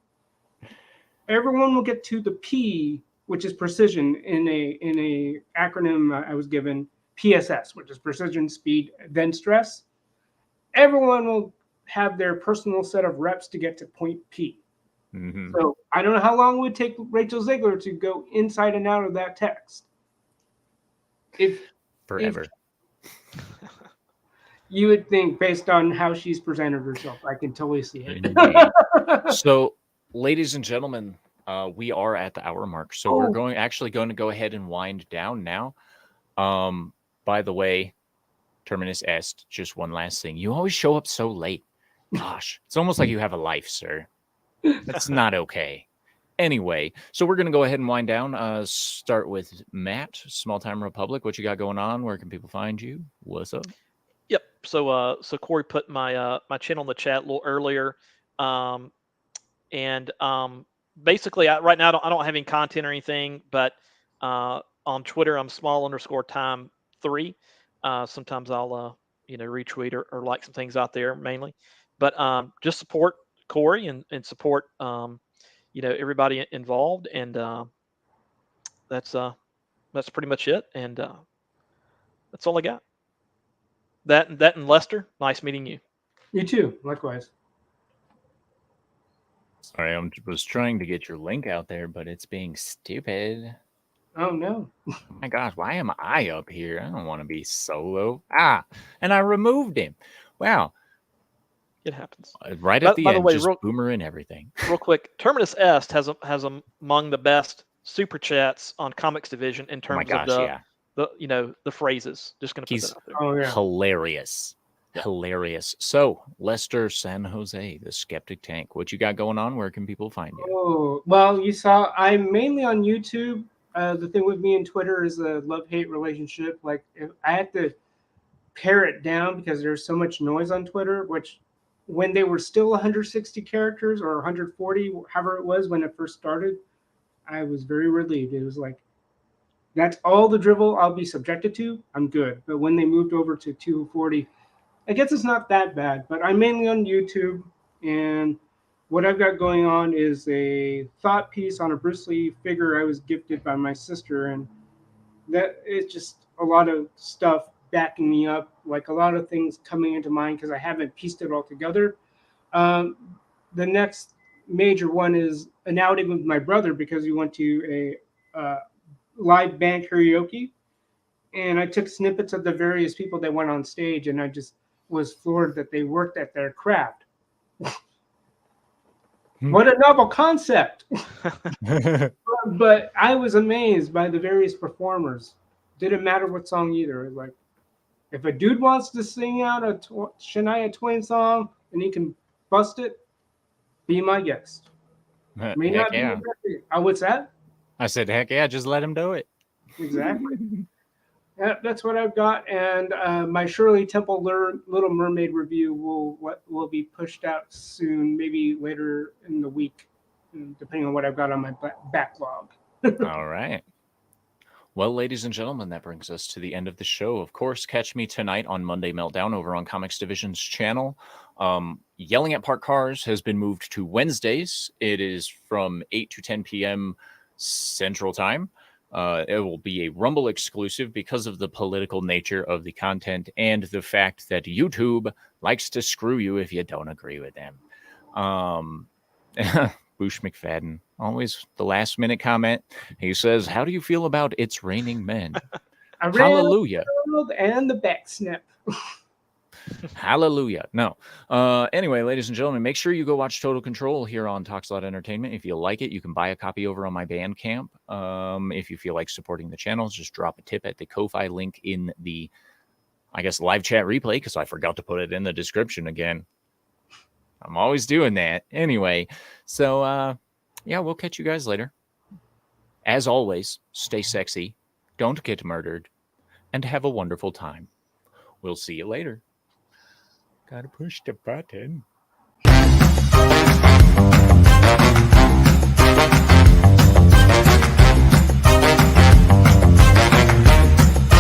Everyone will get to the P, which is precision, in a acronym I was given, PSS, which is precision, speed, then stress. Everyone will have their personal set of reps to get to point P. Mm-hmm. So I don't know how long it would take Rachel Ziegler to go inside and out of that text. Forever. You would think, based on how she's presented herself, I can totally see it. So, ladies and gentlemen, we are at the hour mark, so we're actually going to go ahead and wind down now. By the way, Terminus Est, just one last thing. You always show up so late. Gosh, it's almost like you have a life, sir. That's not okay. Anyway, so we're going to go ahead and wind down. Start with Matt, Small Time Republic. What you got going on? Where can people find you? What's up? Yep. So Cory put my my channel in the chat a little earlier, and basically right now I don't have any content or anything, but on Twitter I'm small_time3. Sometimes I'll retweet or like some things out there mainly, but just support Cory and support everybody involved, and that's pretty much it, and that's all I got. That and Lester, nice meeting you. You too, likewise. Sorry, I was trying to get your link out there, but it's being stupid. Oh, no. Oh my gosh, why am I up here? I don't want to be solo. And I removed him. Wow. It happens. Right at the end, by the way, just boomer and everything. Real quick, Terminus Est has among the best super chats on Comics Division in terms of the phrases. Just going to put that out there. Oh, yeah. Hilarious. Yeah. Hilarious. So, Lester San Jose, the Skeptic Tank. What you got going on? Where can people find you? Oh, well, you saw I'm mainly on YouTube. The thing with me and Twitter is a love-hate relationship. Like, I had to pare it down because there's so much noise on Twitter, which when they were still 160 characters or 140, however it was when it first started, I was very relieved. It was like, that's all the drivel I'll be subjected to. I'm good. But when they moved over to 240, I guess it's not that bad. But I'm mainly on YouTube, and what I've got going on is a thought piece on a Bruce Lee figure I was gifted by my sister, and that it's just a lot of stuff backing me up, like a lot of things coming into mind because I haven't pieced it all together. The next major one is an outing with my brother because we went to a live band karaoke, and I took snippets of the various people that went on stage, and I just was floored that they worked at their craft. What a novel concept. But I was amazed by the various performers. Didn't matter what song either. Like, if a dude wants to sing out a Shania Twain song and he can bust it, be my guest. May not be what's that? I said, heck yeah, just let him do it. Exactly. Yeah, that's what I've got. And my Shirley Temple Little Mermaid review will be pushed out soon, maybe later in the week, depending on what I've got on my backlog. All right. Well, ladies and gentlemen, that brings us to the end of the show. Of course, catch me tonight on Monday Meltdown over on Comics Division's channel. Yelling at Parked Cars has been moved to Wednesdays. It is from 8 to 10 p.m. Central Time. It will be a Rumble exclusive because of the political nature of the content and the fact that YouTube likes to screw you if you don't agree with them. Boosh McFadden, always the last minute comment. He says, "How do you feel about It's Raining Men?" Around Hallelujah. the world and the back snip. Hallelujah. No. Anyway, ladies and gentlemen, make sure you go watch Total Control here on TalksALot Entertainment. If you like it, you can buy a copy over on my Bandcamp. If you feel like supporting the channel, just drop a tip at the Ko-Fi link in the, I guess, live chat replay, because I forgot to put it in the description again. I'm always doing that. Anyway, so yeah, we'll catch you guys later. As always, stay sexy, don't get murdered, and have a wonderful time. We'll see you later. Gotta push the button.